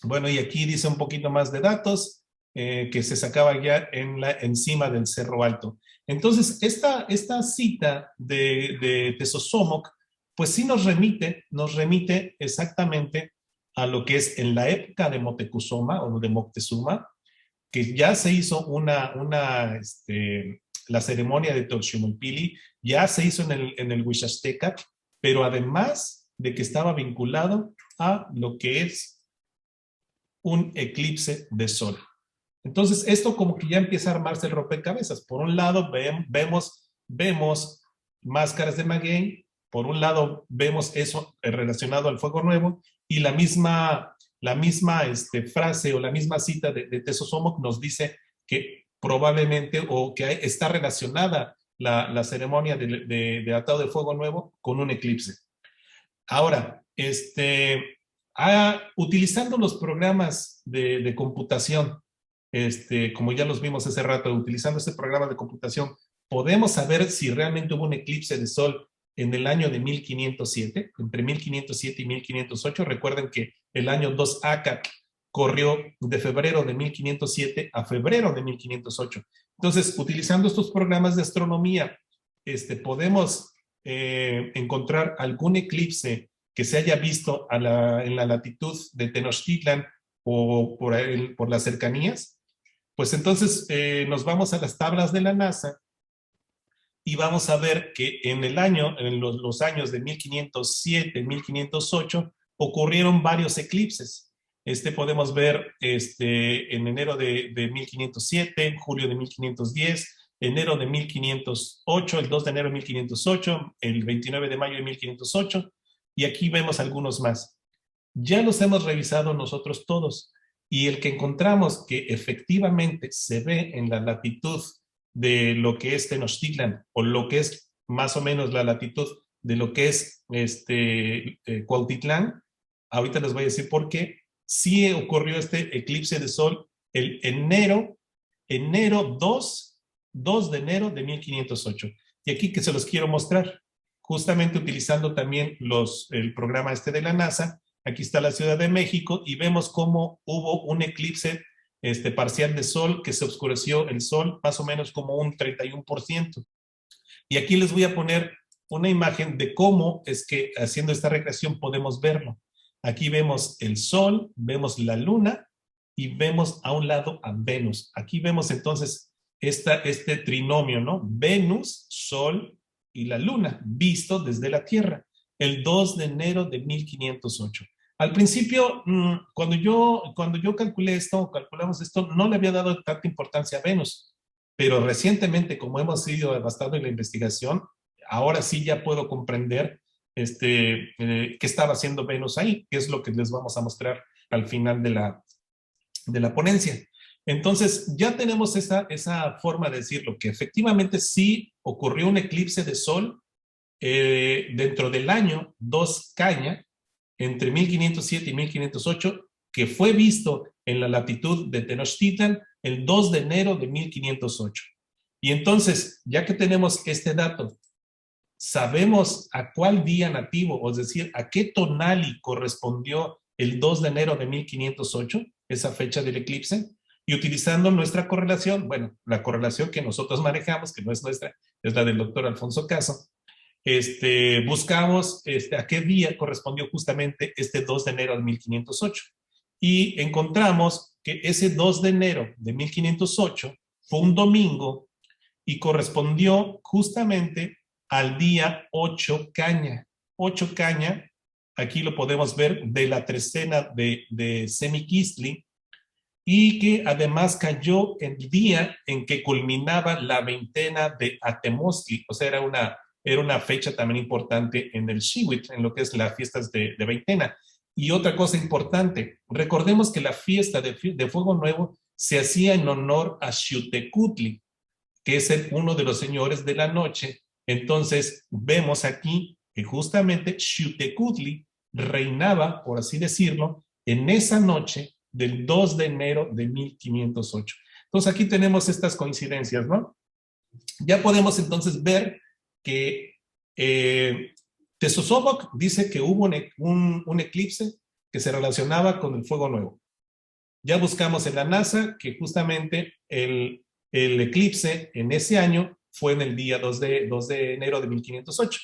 Bueno, y aquí dice un poquito más de datos, que se sacaba ya encima del Cerro Alto. Entonces, esta cita de Tezosomoc, pues sí nos remite exactamente a lo que es en la época de Moctezuma o de Moctezuma, que ya se hizo la ceremonia de Toximilpili, ya se hizo en el Huixaxteca, pero además de que estaba vinculado a lo que es un eclipse de sol. Entonces, esto como que ya empieza a armarse el rompecabezas. Por un lado, vemos máscaras de maguey, por un lado, vemos eso relacionado al fuego nuevo, y la misma frase o la misma cita de Tezosomoc nos dice que probablemente o que está relacionada la ceremonia de atado de fuego nuevo con un eclipse. Ahora, utilizando los programas de computación, como ya los vimos hace rato, utilizando este programa de computación, podemos saber si realmente hubo un eclipse de sol en el año de 1507, entre 1507 y 1508. Recuerden que el año 2 ACAC corrió de febrero de 1507 a febrero de 1508. Entonces, utilizando estos programas de astronomía, podemos encontrar algún eclipse que se haya visto en la latitud de Tenochtitlan o por las cercanías. Pues entonces nos vamos a las tablas de la NASA y vamos a ver que en los años de 1507, 1508, ocurrieron varios eclipses. Podemos ver en enero de 1507, en julio de 1510, enero de 1508, el 2 de enero de 1508, el 29 de mayo de 1508, y aquí vemos algunos más. Ya los hemos revisado nosotros todos, y el que encontramos que efectivamente se ve en la latitud de lo que es Tenochtitlan, o lo que es más o menos la latitud de lo que es Cuautitlán, ahorita les voy a decir por qué. Sí ocurrió este eclipse de sol el enero 2 de enero de 1508. Y aquí que se los quiero mostrar, justamente utilizando también el programa de la NASA. Aquí está la Ciudad de México y vemos cómo hubo un eclipse parcial de sol, que se oscureció el sol más o menos como un 31%. Y aquí les voy a poner una imagen de cómo es que haciendo esta recreación podemos verlo. Aquí vemos el sol, vemos la luna y vemos a un lado a Venus. Aquí vemos entonces este trinomio, ¿no? Venus, sol y la luna, visto desde la Tierra, el 2 de enero de 1508. Al principio, cuando yo calculamos esto, no le había dado tanta importancia a Venus, pero recientemente, como hemos ido bastante en la investigación, ahora sí ya puedo comprender qué estaba haciendo Venus ahí, que es lo que les vamos a mostrar al final de la ponencia. Entonces, ya tenemos esa forma de decirlo, que efectivamente sí ocurrió un eclipse de sol dentro del año 2 Caña, entre 1507 y 1508, que fue visto en la latitud de Tenochtitlan el 2 de enero de 1508. Y entonces, ya que tenemos este dato, sabemos a cuál día nativo, es decir, a qué tonali correspondió el 2 de enero de 1508, esa fecha del eclipse, y utilizando nuestra correlación, bueno, la correlación que nosotros manejamos, que no es nuestra, es la del doctor Alfonso Caso, buscamos a qué día correspondió justamente este 2 de enero de 1508. Y encontramos que ese 2 de enero de 1508 fue un domingo y correspondió justamente al día 8 Caña. 8 Caña, aquí lo podemos ver, de la trecena de Semiquistli, y que además cayó el día en que culminaba la veintena de Atemostli, o sea, era una fecha también importante en el Xiwitl, en lo que es las fiestas de veintena. Y otra cosa importante, recordemos que la fiesta de Fuego Nuevo se hacía en honor a Xiuhtecutli, que es uno de los señores de la noche. Entonces, vemos aquí que justamente Xiuhtecuhtli reinaba, por así decirlo, en esa noche del 2 de enero de 1508. Entonces aquí tenemos estas coincidencias, ¿no? Ya podemos entonces ver que Tezosomoc dice que hubo un eclipse que se relacionaba con el fuego nuevo. Ya buscamos en la NASA que justamente el eclipse en ese año fue en el día 2 de enero de 1508.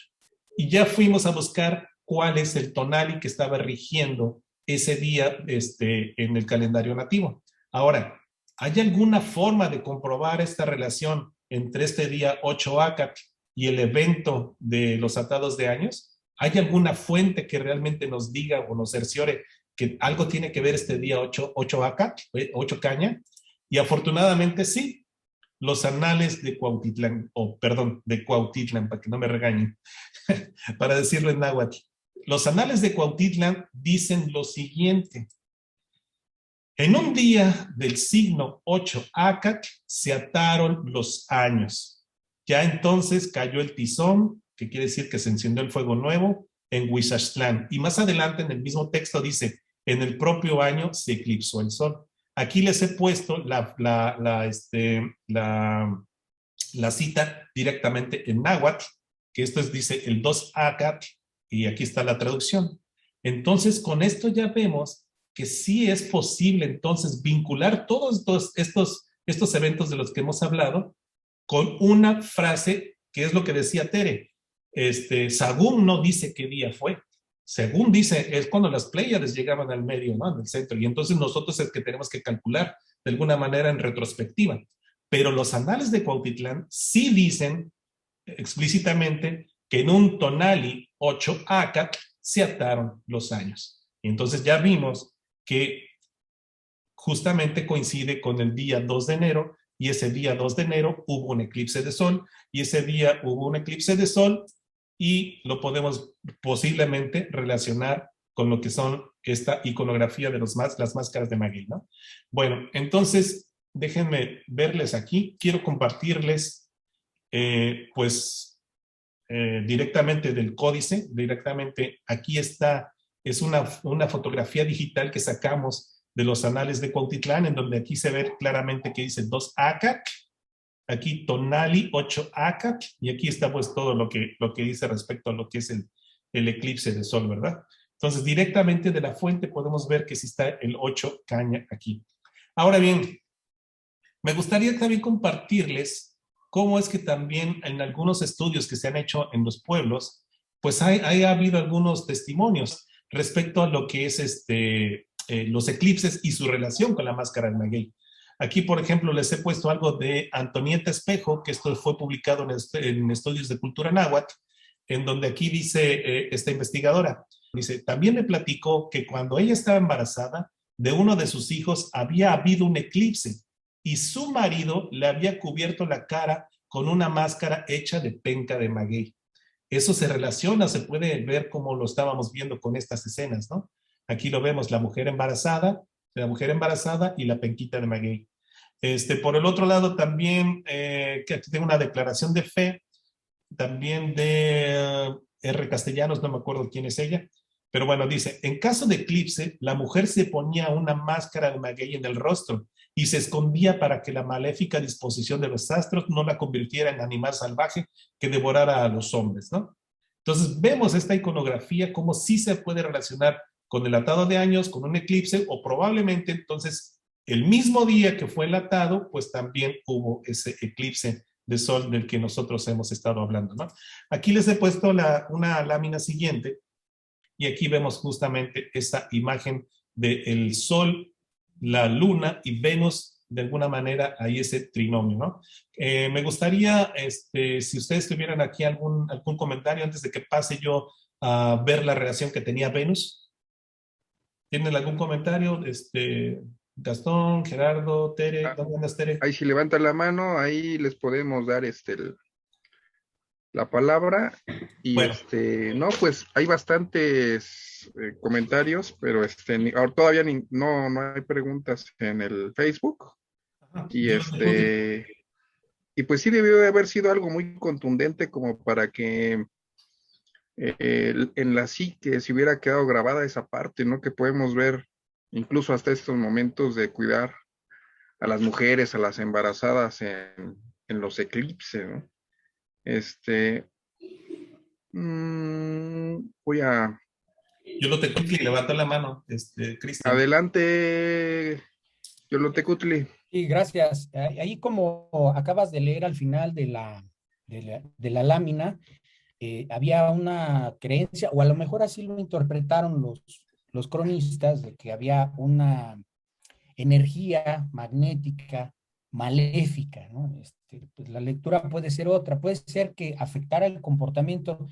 Y ya fuimos a buscar cuál es el tonali que estaba rigiendo ese día en el calendario nativo. Ahora, ¿hay alguna forma de comprobar esta relación entre este día 8 Acat y el evento de los atados de años? ¿Hay alguna fuente que realmente nos diga o nos cerciore que algo tiene que ver este día 8 Acat, 8 Caña? Y afortunadamente sí, los anales de Cuautitlán, de Cuautitlán, para que no me regañen, para decirlo en náhuatl. Los anales de Cuautitlán dicen lo siguiente: en un día del signo 8 Acat se ataron los años. Ya entonces cayó el tizón, que quiere decir que se encendió el fuego nuevo en Huizaxtlán. Y más adelante en el mismo texto dice, en el propio año se eclipsó el sol. Aquí les he puesto la cita directamente en náhuatl, que esto dice el 2 Acat, y aquí está la traducción. Entonces, con esto ya vemos que sí es posible entonces vincular todos estos eventos de los que hemos hablado con una frase que es lo que decía Tere. Sagún no dice qué día fue. Según dice, es cuando las Pléyades llegaban al medio, ¿no? En el centro. Y entonces nosotros es que tenemos que calcular de alguna manera en retrospectiva. Pero los anales de Cuautitlán sí dicen explícitamente que en un tonali 8 Acat se ataron los años. Y entonces ya vimos que justamente coincide con el día 2 de enero, y ese día 2 de enero hubo un eclipse de sol, y ese día hubo un eclipse de sol, y lo podemos posiblemente relacionar con lo que son esta iconografía de las máscaras de Maguey, ¿no? Bueno, entonces, déjenme verles aquí. Quiero compartirles, directamente del códice, directamente aquí está, es una fotografía digital que sacamos de los anales de Cuautitlán, en donde aquí se ve claramente que dice 2 Acat, aquí tonali 8 Acat, y aquí está pues todo lo que dice respecto a lo que es el eclipse de sol, ¿verdad? Entonces, directamente de la fuente podemos ver que sí está el 8 Caña aquí. Ahora bien, me gustaría también compartirles cómo es que también en algunos estudios que se han hecho en los pueblos, pues ha habido algunos testimonios respecto a lo que es los eclipses y su relación con la máscara de Maguey. Aquí, por ejemplo, les he puesto algo de Antonieta Espejo, que esto fue publicado en Estudios de Cultura Náhuatl, en donde aquí dice esta investigadora, dice, también me platicó que cuando ella estaba embarazada, de uno de sus hijos había habido un eclipse y su marido le había cubierto la cara con una máscara hecha de penca de maguey. Eso se relaciona, se puede ver como lo estábamos viendo con estas escenas, ¿no? Aquí lo vemos, la mujer embarazada y la penquita de maguey. Por el otro lado también, que aquí tengo una declaración de fe, también de R. Castellanos, no me acuerdo quién es ella, pero bueno, dice, en caso de eclipse, la mujer se ponía una máscara de maguey en el rostro y se escondía para que la maléfica disposición de los astros no la convirtiera en animal salvaje que devorara a los hombres, ¿no? Entonces vemos esta iconografía como sí se puede relacionar con el atado de años, con un eclipse, o probablemente entonces el mismo día que fue el atado, pues también hubo ese eclipse de sol del que nosotros hemos estado hablando, ¿no? Aquí les he puesto una lámina siguiente, y aquí vemos justamente esta imagen del sol, la luna y Venus, de alguna manera, ahí ese trinomio, ¿no? Me gustaría, si ustedes tuvieran aquí algún comentario antes de que pase yo a ver la relación que tenía Venus. ¿Tienen algún comentario? Gastón, Gerardo, Tere, ¿dónde andas, Tere? Ahí si levantan la mano, ahí les podemos dar la palabra. Y Bueno. no, pues hay bastantes comentarios, pero ahora todavía no hay preguntas en el Facebook. Ajá, Y y pues sí debió de haber sido algo muy contundente como para que en la psique, si hubiera quedado grabada esa parte, ¿no? Que podemos ver incluso hasta estos momentos de cuidar a las mujeres, a las embarazadas en los eclipses, ¿no? Este, voy a... Yolotecutli levantó la mano, Cristian. Adelante, Yolotecutli. Sí, gracias. Ahí como acabas de leer al final de la lámina, había una creencia, o a lo mejor así lo interpretaron los cronistas, de que había una energía magnética maléfica, ¿no? Pues la lectura puede ser otra, puede ser que afectara el comportamiento.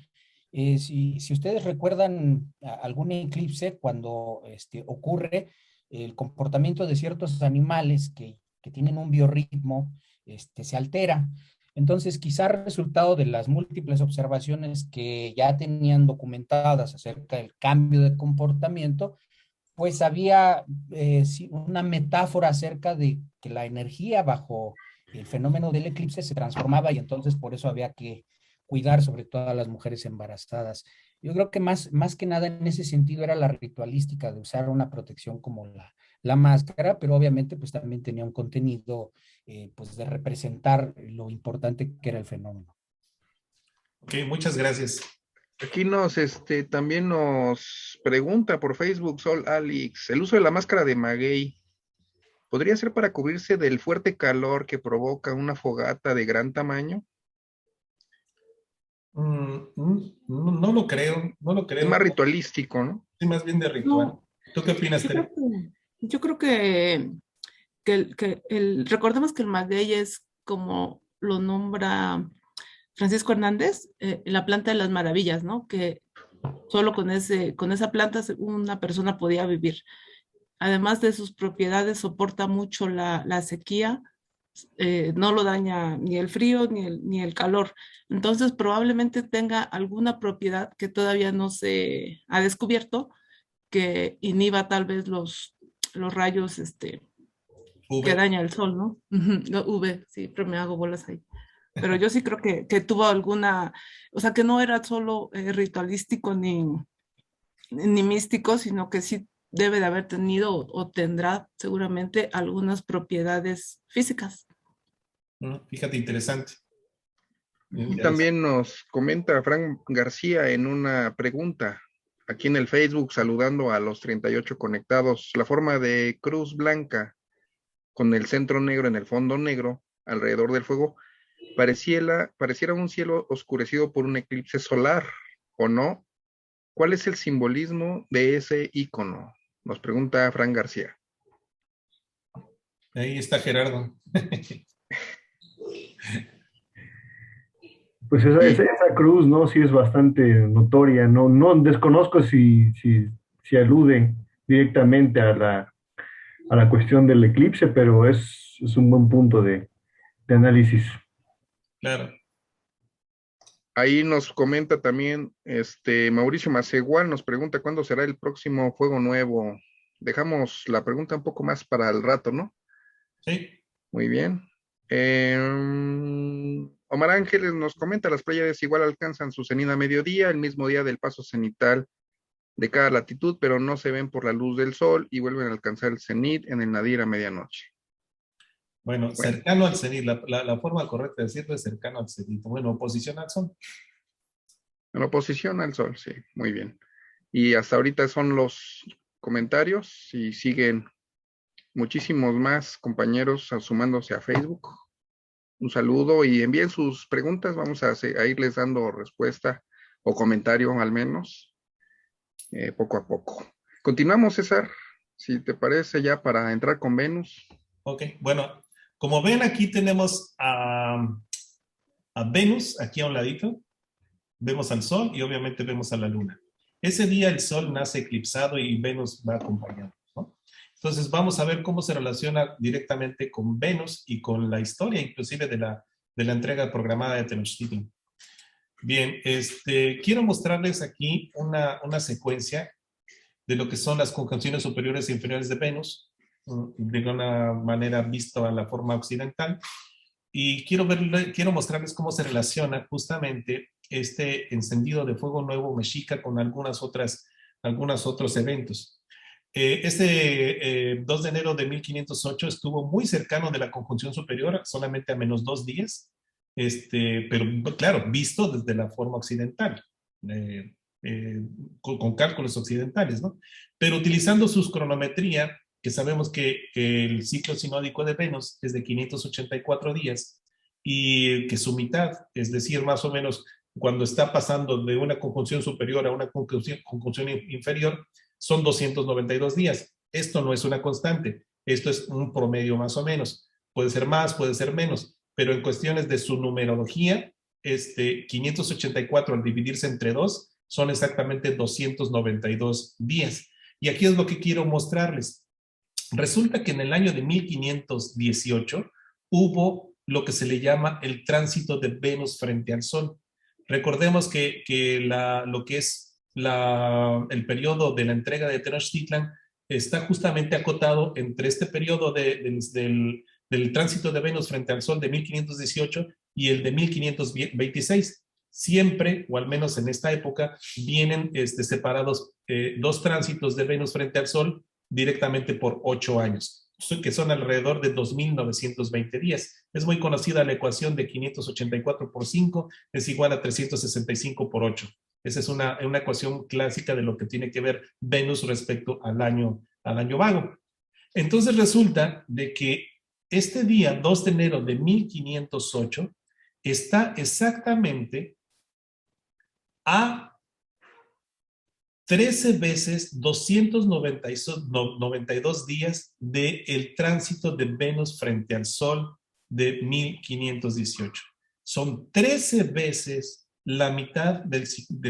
Si ustedes recuerdan algún eclipse, cuando ocurre el comportamiento de ciertos animales que tienen un biorritmo, se altera. Entonces, quizá resultado de las múltiples observaciones que ya tenían documentadas acerca del cambio de comportamiento, pues había sí, una metáfora acerca de que la energía bajo el fenómeno del eclipse se transformaba, y entonces por eso había que cuidar sobre todo a las mujeres embarazadas. Yo creo que más que nada en ese sentido era la ritualística de usar una protección como la máscara, pero obviamente pues también tenía un contenido pues de representar lo importante que era el fenómeno. Ok, muchas gracias. Aquí también nos pregunta por Facebook Sol Alex, ¿el uso de la máscara de maguey podría ser para cubrirse del fuerte calor que provoca una fogata de gran tamaño? No lo creo, no lo Es creo. más ritualístico, ¿no? Sí, más bien de ritual. No, ¿Tú qué opinas, yo Tere? creo yo creo recordemos que el maguey es como lo nombra Francisco Hernández, la planta de las maravillas, ¿no? Que solo con esa planta una persona podía vivir. Además de sus propiedades, soporta mucho la sequía, no lo daña ni el frío ni el calor. Entonces, probablemente tenga alguna propiedad que todavía no se ha descubierto, que inhiba tal vez los rayos que V. daña el sol, ¿no? Lo UV, sí, pero me hago bolas ahí. Pero yo sí creo que tuvo alguna, o sea, que no era solo ritualístico ni místico, sino que sí debe de haber tenido o tendrá seguramente algunas propiedades físicas. Fíjate, interesante. Y también nos comenta Frank García en una pregunta, aquí en el Facebook, saludando a los 38 conectados, la forma de cruz blanca con el centro negro en el fondo negro, alrededor del fuego, pareciera un cielo oscurecido por un eclipse solar, ¿o no? ¿Cuál es el simbolismo de ese icono? Nos pregunta Frank García. Ahí está Gerardo. Pues esa cruz, ¿no? Sí es bastante notoria, ¿no? No desconozco si alude directamente a la cuestión del eclipse, pero es un buen punto de análisis. Claro. Ahí nos comenta también Mauricio Macegual, nos pregunta cuándo será el próximo juego nuevo. Dejamos la pregunta un poco más para el rato, ¿no? Sí. Muy bien. Omar Ángeles nos comenta, las Pléyades igual alcanzan su cenit a mediodía, el mismo día del paso cenital de cada latitud, pero no se ven por la luz del sol y vuelven a alcanzar el cenit en el nadir a medianoche. Bueno, cercano al cenit, la forma correcta de decirlo es cercano al cenit. Bueno, oposición al sol. En oposición al sol, sí, muy bien. Y hasta ahorita son los comentarios y siguen muchísimos más compañeros sumándose a Facebook. Un saludo y envíen sus preguntas, vamos a irles dando respuesta o comentario al menos, poco a poco. Continuamos, César, si te parece, ya para entrar con Venus. Ok, bueno, como ven aquí tenemos a Venus, aquí a un ladito, vemos al Sol y obviamente vemos a la Luna. Ese día el Sol nace eclipsado y Venus va acompañando, ¿no? Entonces vamos a ver cómo se relaciona directamente con Venus y con la historia inclusive de la entrega programada de Tenochtitlan. Bien, quiero mostrarles aquí una secuencia de lo que son las conjunciones superiores e inferiores de Venus, de una manera visto a la forma occidental, y quiero mostrarles cómo se relaciona justamente este encendido de fuego nuevo mexica con algunos otros eventos. 2 de enero de 1508 estuvo muy cercano de la conjunción superior, solamente a -2 días, pero claro, visto desde la forma occidental, con cálculos occidentales, ¿no? Pero utilizando su cronometría, que sabemos que el ciclo sinódico de Venus es de 584 días y que su mitad, es decir, más o menos cuando está pasando de una conjunción superior a una conjunción inferior, son 292 días. Esto no es una constante, esto es un promedio más o menos. Puede ser más, puede ser menos, pero en cuestiones de su numerología, 584 al dividirse entre 2 son exactamente 292 días. Y aquí es lo que quiero mostrarles. Resulta que en el año de 1518 hubo lo que se le llama el tránsito de Venus frente al Sol. Recordemos que lo que es el periodo de la entrega de Tenochtitlan está justamente acotado entre este periodo del tránsito de Venus frente al Sol de 1518 y el de 1526. Siempre, o al menos en esta época, vienen separados 2 tránsitos de Venus frente al Sol directamente por 8 años, que son alrededor de 2.920 días. Es muy conocida la ecuación de 584 por 5 es igual a 365 por 8. Esa es una ecuación clásica de lo que tiene que ver Venus respecto al año vago. Entonces resulta de que este día, 2 de enero de 1508, está exactamente a 13 veces 292 días del tránsito de Venus frente al Sol de 1518. Son 13 veces la mitad del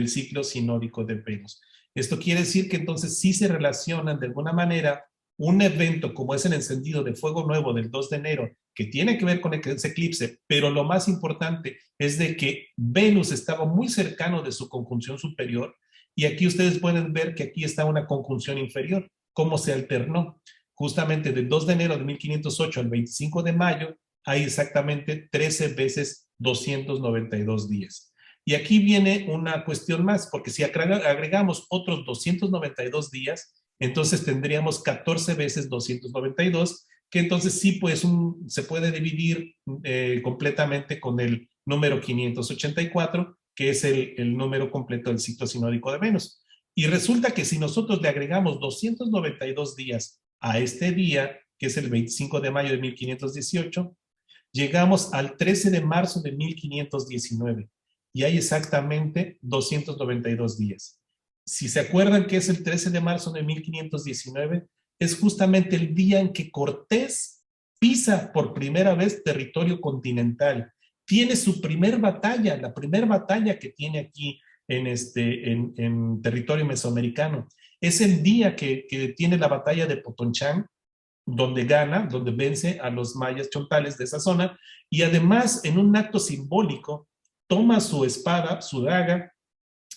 ciclo sinódico de Venus. Esto quiere decir que entonces sí se relacionan de alguna manera un evento como es el encendido de fuego nuevo del 2 de enero, que tiene que ver con ese eclipse, pero lo más importante es de que Venus estaba muy cercano de su conjunción superior, y aquí ustedes pueden ver que aquí está una conjunción inferior, cómo se alternó. Justamente del 2 de enero de 1508 al 25 de mayo hay exactamente 13 veces 292 días. Y aquí viene una cuestión más, porque si agregamos otros 292 días, entonces tendríamos 14 veces 292, que entonces sí, pues se puede dividir completamente con el número 584, que es el número completo del ciclo sinódico de Venus. Y resulta que si nosotros le agregamos 292 días a este día, que es el 25 de mayo de 1518, llegamos al 13 de marzo de 1519 y hay exactamente 292 días. Si se acuerdan que es el 13 de marzo de 1519, es justamente el día en que Cortés pisa por primera vez territorio continental. Tiene su primer batalla, la primera batalla que tiene aquí en territorio mesoamericano. Es el día que tiene la batalla de Potonchán, donde gana, donde vence a los mayas chontales de esa zona, y además en un acto simbólico toma su espada, su daga,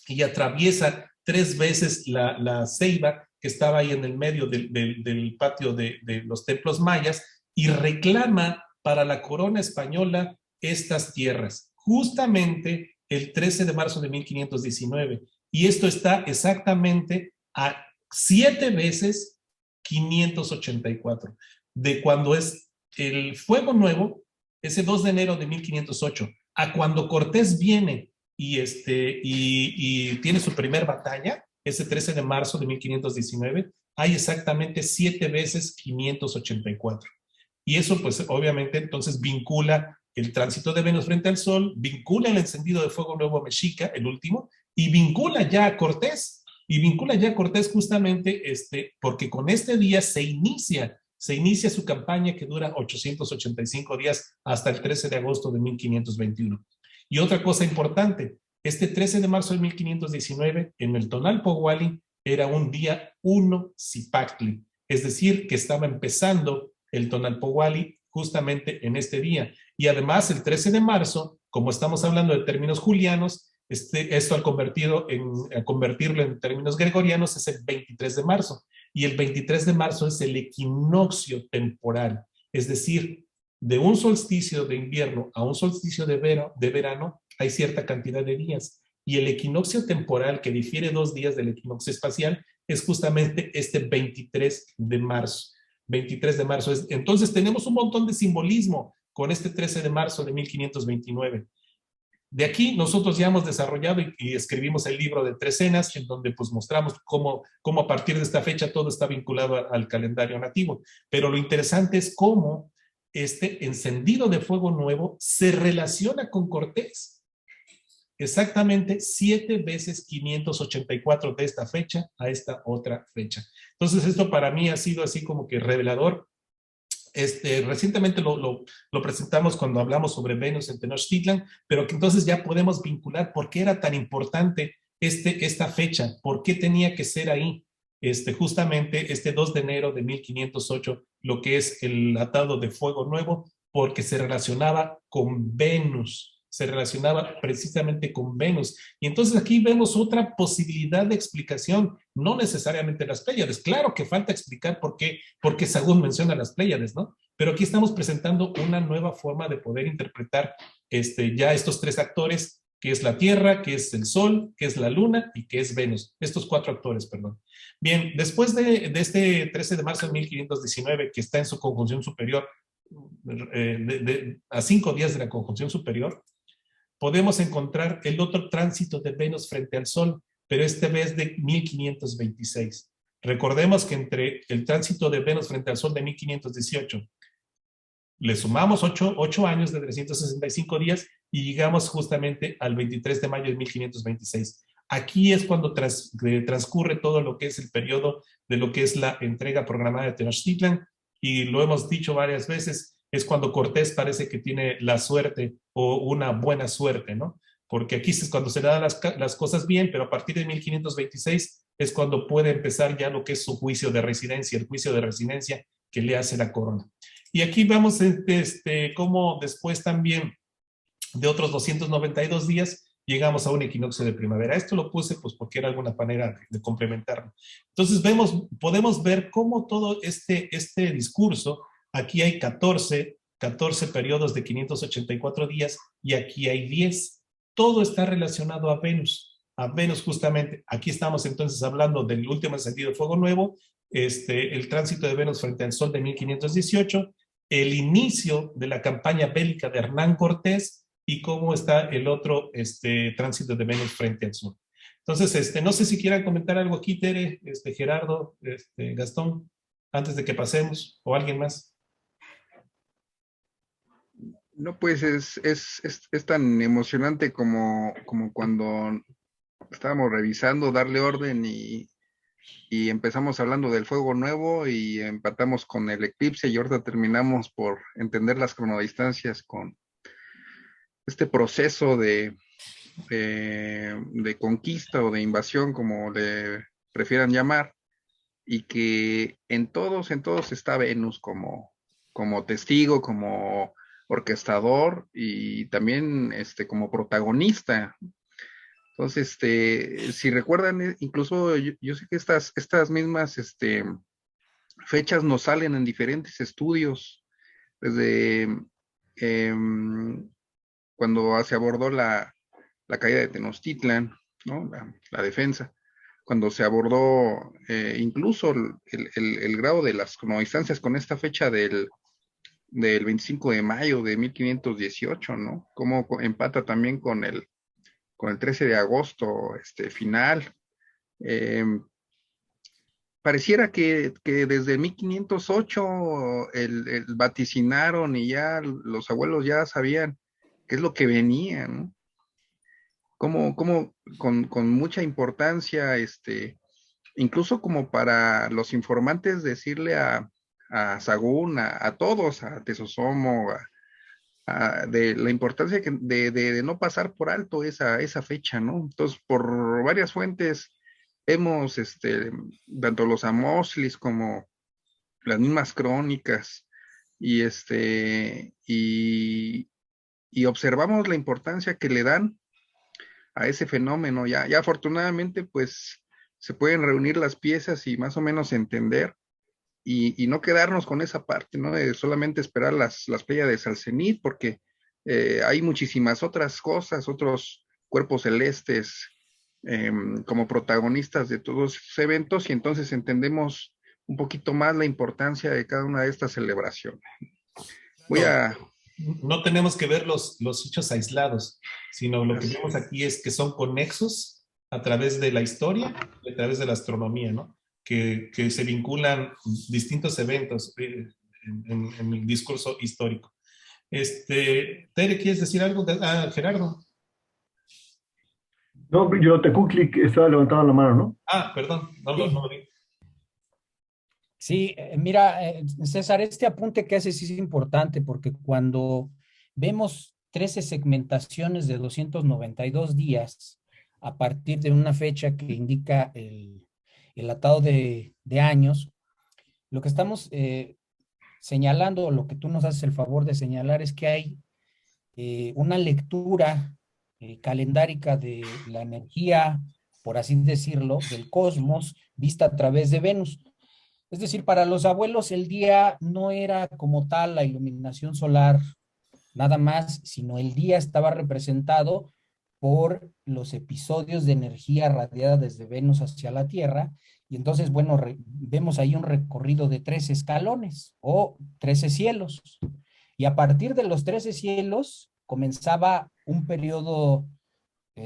y atraviesa 3 veces la ceiba que estaba ahí en el medio del patio de los templos mayas, y reclama para la corona española estas tierras, justamente el 13 de marzo de 1519. Y esto está exactamente a 7 veces 584, de cuando es el fuego nuevo, ese 2 de enero de 1508, a cuando Cortés viene y tiene su primer batalla, ese 13 de marzo de 1519, hay exactamente 7 veces 584. Y eso pues obviamente entonces vincula el tránsito de Venus frente al Sol, vincula el encendido de fuego nuevo mexica, el último, y vincula ya a Cortés. Y vincula ya a Cortés justamente porque con este día se inicia su campaña que dura 885 días hasta el 13 de agosto de 1521. Y otra cosa importante, este 13 de marzo de 1519, en el Tonalpohualli, era un día 1 Zipactli, es decir, que estaba empezando el Tonalpohualli justamente en este día. Y además, el 13 de marzo, como estamos hablando de términos julianos, esto al convertirlo en términos gregorianos es el 23 de marzo. Y el 23 de marzo es el equinoccio temporal, es decir, de un solsticio de invierno a un solsticio de verano hay cierta cantidad de días. Y el equinoccio temporal, que difiere 2 días del equinoccio espacial, es justamente este 23 de marzo. 23 de marzo. Entonces tenemos un montón de simbolismo con este 13 de marzo de 1529. De aquí nosotros ya hemos desarrollado y escribimos el libro de Trecenas, en donde pues mostramos cómo a partir de esta fecha todo está vinculado al calendario nativo. Pero lo interesante es cómo este encendido de fuego nuevo se relaciona con Cortés. Exactamente 7 veces 584 de esta fecha a esta otra fecha. Entonces esto para mí ha sido así como que revelador. Recientemente lo presentamos cuando hablamos sobre Venus en Tenochtitlan, pero que entonces ya podemos vincular por qué era tan importante esta fecha, por qué tenía que ser ahí, justamente este 2 de enero de 1508, lo que es el atado de fuego nuevo, porque se relacionaba con Venus, se relacionaba precisamente con Venus. Y entonces aquí vemos otra posibilidad de explicación, no necesariamente las Pléyades. Claro que falta explicar por qué Sagún menciona las Pléyades, ¿no? Pero aquí estamos presentando una nueva forma de poder interpretar ya estos 3 actores, que es la Tierra, que es el Sol, que es la Luna y que es Venus. Estos 4 actores, perdón. Bien, después de este 13 de marzo de 1519, que está en su conjunción superior, a 5 días de la conjunción superior, podemos encontrar el otro tránsito de Venus frente al Sol, pero esta vez de 1526. Recordemos que entre el tránsito de Venus frente al Sol de 1518, le sumamos 8 años de 365 días y llegamos justamente al 23 de mayo de 1526. Aquí es cuando transcurre todo lo que es el periodo de lo que es la entrega programada de Tenochtitlan, y lo hemos dicho varias veces, es cuando Cortés parece que tiene la suerte o una buena suerte, ¿no? Porque aquí es cuando se le dan las cosas bien, pero a partir de 1526 es cuando puede empezar ya lo que es su juicio de residencia, el juicio de residencia que le hace la corona. Y aquí vemos cómo después también de otros 292 días llegamos a un equinoccio de primavera. Esto lo puse pues porque era alguna manera de complementarlo. Entonces podemos ver cómo todo este discurso, aquí hay 14 periodos de 584 días y aquí hay 10. Todo está relacionado a Venus justamente. Aquí estamos entonces hablando del último encendido de fuego nuevo, el tránsito de Venus frente al Sol de 1518, el inicio de la campaña bélica de Hernán Cortés y cómo está el otro tránsito de Venus frente al Sol. Entonces, no sé si quieran comentar algo aquí, Tere, Gerardo, Gastón, antes de que pasemos, o alguien más. No, pues es tan emocionante como cuando estábamos revisando, darle orden y empezamos hablando del fuego nuevo y empatamos con el eclipse y ahorita terminamos por entender las cronodistancias con este proceso de conquista o de invasión, como le prefieran llamar, y que en todos está Venus como testigo, como orquestador y también como protagonista. Entonces, si recuerdan, incluso yo sé que estas mismas fechas nos salen en diferentes estudios, desde cuando se abordó la caída de Tenochtitlan, ¿no? La defensa, cuando se abordó incluso el grado de las cronodistancias con esta fecha del 25 de mayo de 1518, ¿no? Cómo empata también con el 13 de agosto final. Pareciera que desde 1508 el vaticinaron y ya los abuelos ya sabían qué es lo que venía, ¿no? Como con mucha importancia, incluso como para los informantes decirle a Sagún, a todos, a Tesosomo, de la importancia de no pasar por alto esa fecha, ¿no? Entonces, por varias fuentes vemos, tanto los amoslis como las mismas crónicas, y y observamos la importancia que le dan a ese fenómeno. Ya afortunadamente, pues, se pueden reunir las piezas y más o menos entender, y no quedarnos con esa parte, ¿no? De solamente esperar las Pléyades al cenit, porque hay muchísimas otras cosas, otros cuerpos celestes como protagonistas de todos estos eventos, y entonces entendemos un poquito más la importancia de cada una de estas celebraciones. No tenemos que ver los hechos aislados, sino lo que vemos aquí es que son conexos a través de la historia y a través de la astronomía, ¿no? Que se vinculan distintos eventos en el discurso histórico. Tere, ¿quieres decir algo? Gerardo. No, yo Tecuhtli estaba levantando la mano, ¿no? Perdón, no lo vi. Sí, mira, César, este apunte que haces es importante porque cuando vemos 13 segmentaciones de 292 días a partir de una fecha que indica el atado de años, lo que estamos señalando, lo que tú nos haces el favor de señalar es que hay una lectura calendárica de la energía, por así decirlo, del cosmos vista a través de Venus. Es decir, para los abuelos el día no era como tal la iluminación solar, nada más, sino el día estaba representado por los episodios de energía radiada desde Venus hacia la Tierra. Y entonces, bueno, vemos ahí un recorrido de 13 escalones o 13 cielos. Y a partir de los 13 cielos comenzaba un periodo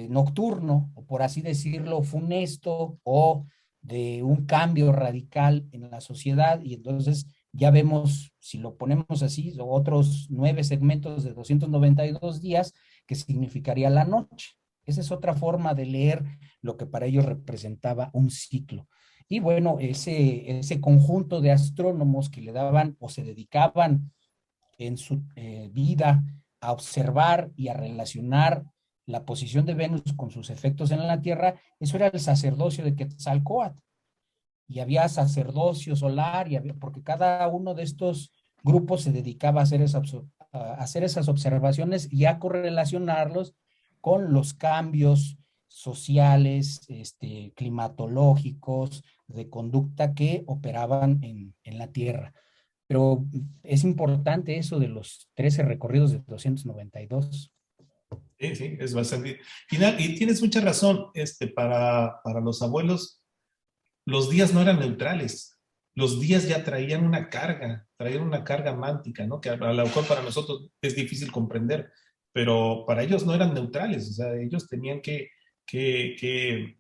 nocturno, o por así decirlo, funesto, o de un cambio radical en la sociedad, y entonces ya vemos, si lo ponemos así, otros 9 segmentos de 292 días, que significaría la noche. Esa es otra forma de leer lo que para ellos representaba un ciclo. Y bueno, ese conjunto de astrónomos que le daban o se dedicaban en su vida a observar y a relacionar la posición de Venus con sus efectos en la Tierra, eso era el sacerdocio de Quetzalcóatl. Y había sacerdocio solar, porque cada uno de estos grupos se dedicaba a hacer esas observaciones y a correlacionarlos con los cambios sociales, climatológicos, de conducta que operaban en la Tierra. Pero es importante eso de los 13 recorridos de 292. Sí, es bastante. Y tienes mucha razón, para los abuelos, los días no eran neutrales. Los días ya traían una carga mántica, ¿no? Que a lo mejor para nosotros es difícil comprender, pero para ellos no eran neutrales. O sea, ellos tenían que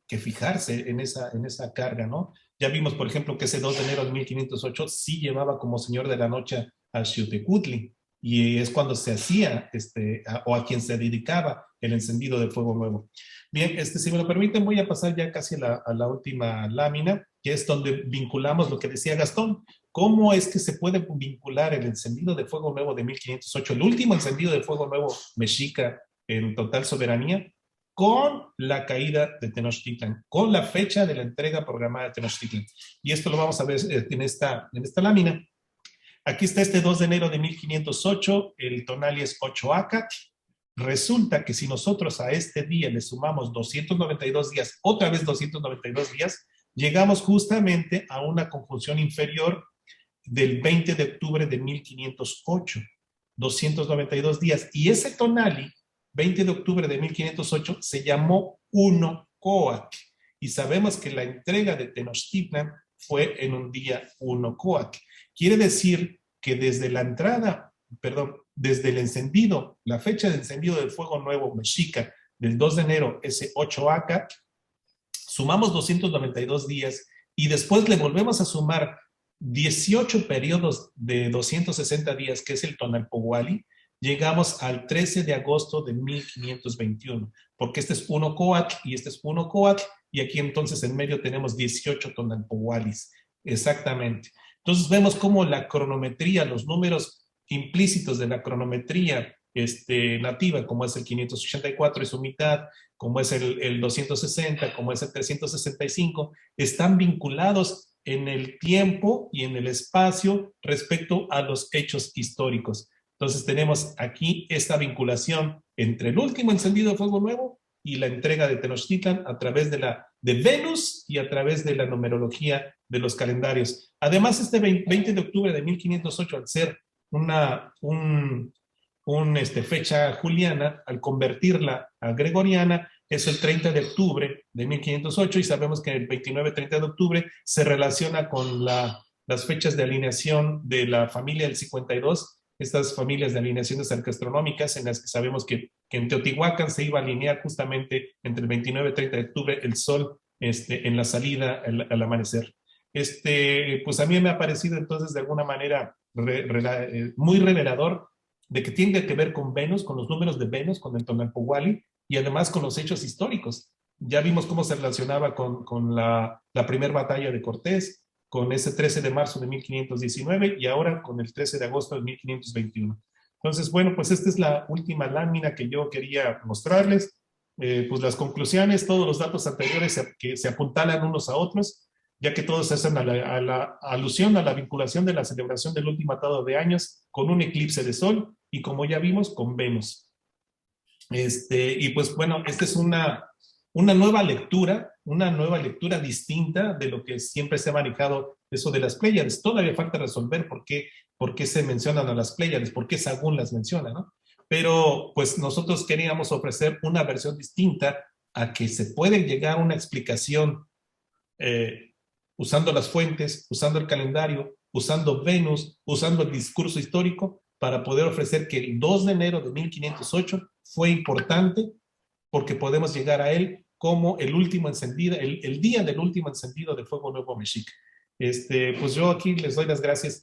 fijarse en esa carga, ¿no? Ya vimos, por ejemplo, que ese 2 de enero de 1508 sí llevaba como señor de la noche a Xiuhtecuhtli, y es cuando se hacía, o a quien se dedicaba el encendido de fuego nuevo. Bien, si me lo permiten, voy a pasar ya casi a la última lámina, que es donde vinculamos lo que decía Gastón. ¿Cómo es que se puede vincular el encendido de fuego nuevo de 1508, el último encendido de fuego nuevo mexica en total soberanía, con la caída de Tenochtitlan, con la fecha de la entrega programada de Tenochtitlan? Y esto lo vamos a ver en esta lámina. Aquí está 2 de enero de 1508, el tonali es 8 Acat. Resulta que si nosotros a este día le sumamos 292 días, otra vez 292 días, llegamos justamente a una conjunción inferior del 20 de octubre de 1508, 292 días. Y ese tonali, 20 de octubre de 1508, se llamó Uno Coac. Y sabemos que la entrega de Tenochtitlan fue en un día Uno Coac. Quiere decir que desde el encendido, la fecha de encendido del fuego nuevo mexica del 2 de enero, ese 8 Acat, sumamos 292 días y después le volvemos a sumar 18 periodos de 260 días, que es el Tonalpohualli, llegamos al 13 de agosto de 1521, porque este es 1 Coatl y este es 1 Coatl, y aquí entonces en medio tenemos 18 Tonalpohuallis, exactamente. Entonces vemos cómo la cronometría, los números implícitos de la cronometría nativa, como es el 584 y su mitad, como es el 260, como es el 365, están vinculados en el tiempo y en el espacio respecto a los hechos históricos. Entonces tenemos aquí esta vinculación entre el último encendido de fuego nuevo y la entrega de Tenochtitlan a través de Venus y a través de la numerología de los calendarios. Además, 20 de octubre de 1508, al ser un fecha juliana, al convertirla a gregoriana, es el 30 de octubre de 1508, y sabemos que el 29-30 de octubre se relaciona con las fechas de alineación de la familia del 52, estas familias de alineaciones arqueastronómicas en las que sabemos que en Teotihuacán se iba a alinear justamente entre el 29-30 de octubre el sol en la salida al amanecer. Pues a mí me ha parecido entonces de alguna manera muy revelador de que tiene que ver con Venus, con los números de Venus, con el Tonalpohualli, y además con los hechos históricos. Ya vimos cómo se relacionaba con la primera batalla de Cortés, con ese 13 de marzo de 1519 y ahora con el 13 de agosto de 1521. Entonces, bueno, pues esta es la última lámina que yo quería mostrarles. Pues las conclusiones, todos los datos anteriores que se apuntalan unos a otros, ya que todos hacen a la alusión a la vinculación de la celebración del último atado de años con un eclipse de sol y, como ya vimos, con Venus. Y pues bueno, esta es una nueva lectura distinta de lo que siempre se ha manejado, eso de las Pléyades. Todavía falta resolver por qué se mencionan a las Pléyades, por qué Sagún las menciona, ¿no? Pero pues nosotros queríamos ofrecer una versión distinta a que se puede llegar a una explicación usando las fuentes, usando el calendario, usando Venus, usando el discurso histórico, para poder ofrecer que el 2 de enero de 1508 fue importante porque podemos llegar a él como el último encendido, el día del último encendido del fuego nuevo mexica. Pues yo aquí les doy las gracias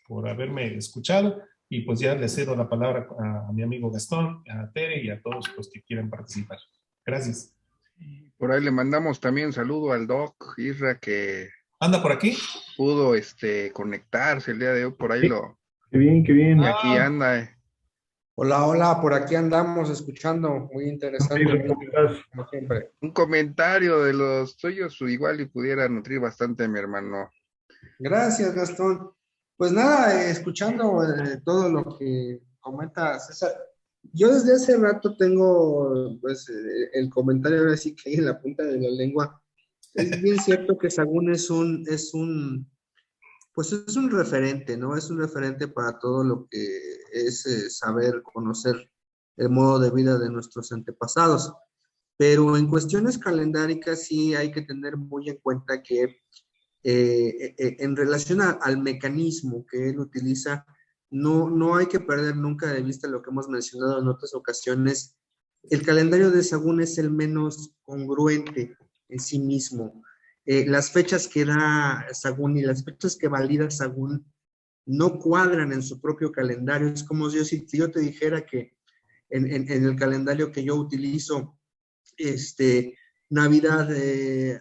por haberme escuchado, y pues ya le cedo la palabra a mi amigo Gastón, a Tere y a todos los que quieran participar. Gracias. Por ahí le mandamos también saludo al Doc Isra, que ¿Anda por aquí? pudo conectarse el día de hoy, por ahí Qué bien, qué bien. Y aquí anda. Hola, hola, por aquí andamos escuchando, muy interesante, ¿Cómo estás? como siempre. Un comentario de los tuyos, igual y pudiera nutrir bastante a mi hermano. Gracias, Gastón. Pues nada, escuchando todo lo que comenta César, yo desde hace rato tengo pues el comentario ahora sí que hay en la punta de la lengua. Es bien cierto que Sagún es un referente, ¿no? Es un referente para todo lo que es saber, conocer el modo de vida de nuestros antepasados. Pero en cuestiones calendáricas sí hay que tener muy en cuenta que en relación al mecanismo que él utiliza, no hay que perder nunca de vista lo que hemos mencionado en otras ocasiones. El calendario de Sagún es el menos congruente en sí mismo. Las fechas que da Sagún y las fechas que valida Sagún no cuadran en su propio calendario. Es como si yo te dijera que en el calendario que yo utilizo, Navidad,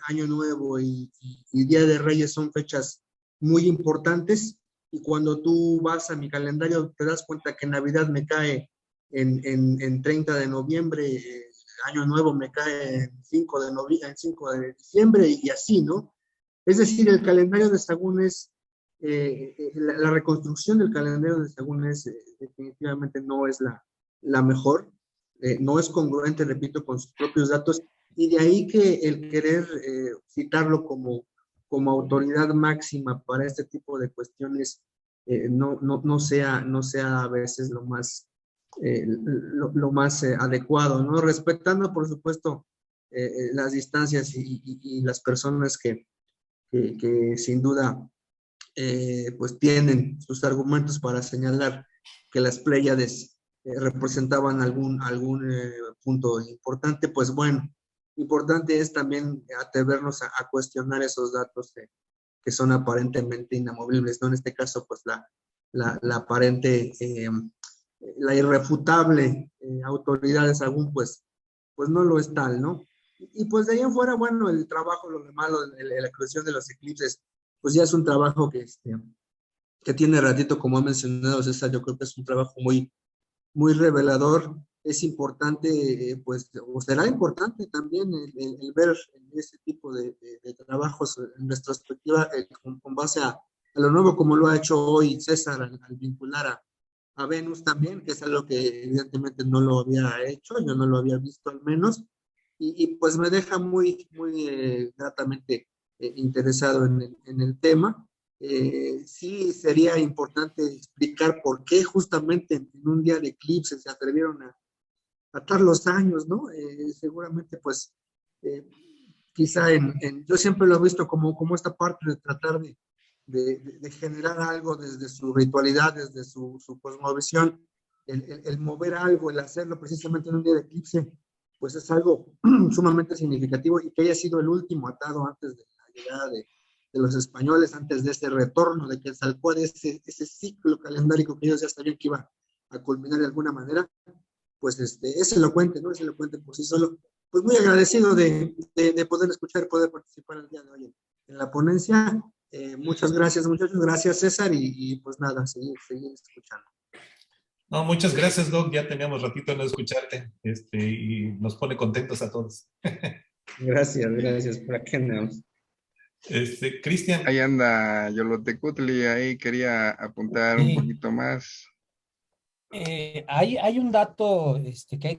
Año Nuevo y Día de Reyes son fechas muy importantes, y cuando tú vas a mi calendario te das cuenta que Navidad me cae en 30 de noviembre, Año Nuevo me cae en 5 de diciembre y así, ¿no? Es decir, el calendario de Sagún es, la reconstrucción del calendario de Sagún es, definitivamente no es la mejor, no es congruente, repito, con sus propios datos, y de ahí que el querer citarlo como autoridad máxima para este tipo de cuestiones no sea a veces lo más adecuado, ¿no? Respetando, por supuesto, las distancias y las personas que sin duda pues tienen sus argumentos para señalar que las Pléyades representaban algún punto importante. Pues bueno, importante es también atrevernos a cuestionar esos datos que son aparentemente inamovibles, ¿no? En este caso, pues la aparente, la irrefutable autoridad de Sagún, pues no lo es tal, ¿no? Y pues de ahí en fuera, bueno, el trabajo, lo demás, la cuestión de los eclipses, pues ya es un trabajo que tiene ratito, como ha mencionado César. Yo creo que es un trabajo muy, muy revelador. Es importante, pues, o será importante también el ver ese tipo de trabajos en retrospectiva con base a lo nuevo, como lo ha hecho hoy César al vincular a Venus también, que es algo que evidentemente no lo había hecho, yo no lo había visto al menos, y pues me deja muy, muy gratamente interesado en el tema. Sí sería importante explicar por qué justamente en un día de eclipse se atrevieron a atar los años, ¿no? Seguramente, pues, quizá yo siempre lo he visto como esta parte de tratar de generar algo desde su ritualidad, desde su cosmovisión, el mover algo, el hacerlo precisamente en un día de eclipse, pues es algo sumamente significativo, y que haya sido el último atado antes de la llegada de los españoles, antes de ese retorno, de que Quetzalcóatl, ese ciclo calendárico que ellos ya sabían que iba a culminar de alguna manera, pues es elocuente, ¿no? Es elocuente por sí solo. Pues muy agradecido de poder escuchar, poder participar el día de hoy en la ponencia. Muchas gracias, muchachos. Gracias, César. Y pues nada, seguir escuchando. No, muchas gracias, Doc. Ya teníamos ratito de no escucharte, y nos pone contentos a todos. Gracias. ¿Para qué andamos? Cristian. Ahí anda Yolotecutli, ahí quería apuntar un poquito más. Hay un dato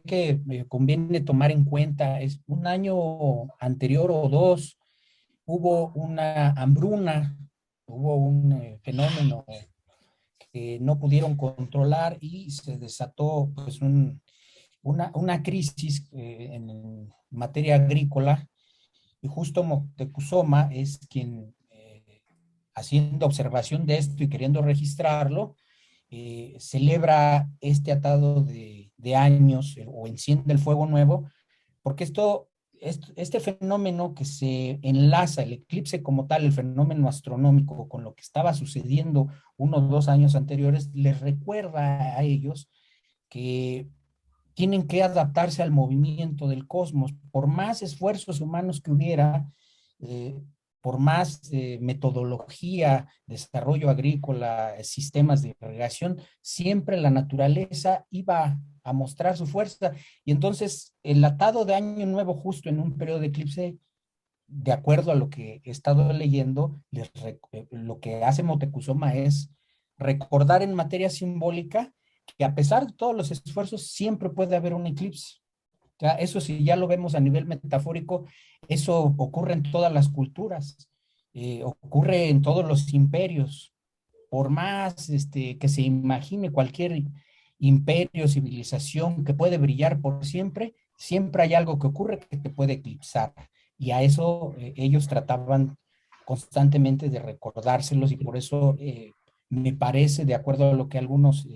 que conviene tomar en cuenta. Es un año anterior o dos, hubo una hambruna, hubo un fenómeno que no pudieron controlar y se desató pues una crisis en materia agrícola, y justo Moctezuma es quien, haciendo observación de esto y queriendo registrarlo, celebra este atado de años, o enciende el fuego nuevo, porque este fenómeno que se enlaza, el eclipse como tal, el fenómeno astronómico, con lo que estaba sucediendo unos 2 años anteriores, les recuerda a ellos que tienen que adaptarse al movimiento del cosmos. Por más esfuerzos humanos que hubiera, por más metodología, desarrollo agrícola, sistemas de irrigación, siempre la naturaleza iba a mostrar su fuerza. Y entonces el atado de Año Nuevo justo en un periodo de eclipse, de acuerdo a lo que he estado leyendo, lo que hace Moctezuma es recordar en materia simbólica que a pesar de todos los esfuerzos siempre puede haber un eclipse. O sea, eso, si ya lo vemos a nivel metafórico, eso ocurre en todas las culturas, ocurre en todos los imperios. Por más que se imagine cualquier imperio, civilización que puede brillar por siempre, siempre hay algo que ocurre que te puede eclipsar. Y a eso ellos trataban constantemente de recordárselos, y por eso me parece, de acuerdo a lo que algunos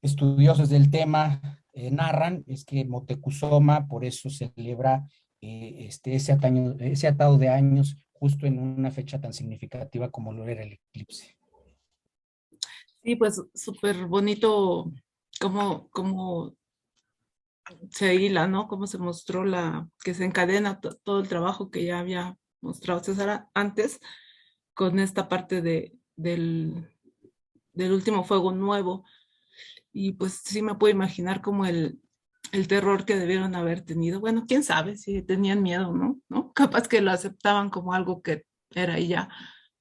estudiosos del tema narran, es que Moctezuma por eso celebra ese atado de años justo en una fecha tan significativa como lo era el eclipse. Sí, pues súper bonito cómo se hila, ¿no? Cómo se mostró que se encadena todo el trabajo que ya había mostrado César antes, con esta parte del último fuego nuevo. Y pues sí me puedo imaginar como el terror que debieron haber tenido. Bueno, quién sabe si tenían miedo, ¿no? Capaz que lo aceptaban como algo que era y ya.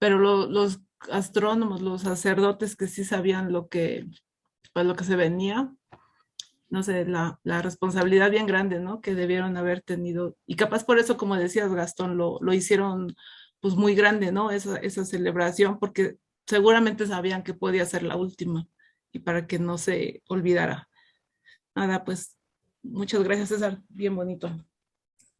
Pero los astrónomos, los sacerdotes que sí sabían pues lo que se venía, no sé, la responsabilidad bien grande, ¿no? Que debieron haber tenido. Y capaz por eso, como decías, Gastón, lo hicieron pues muy grande, ¿no? Esa celebración, porque seguramente sabían que podía ser la última, y para que no se olvidara. Nada, pues muchas gracias, César, bien bonito.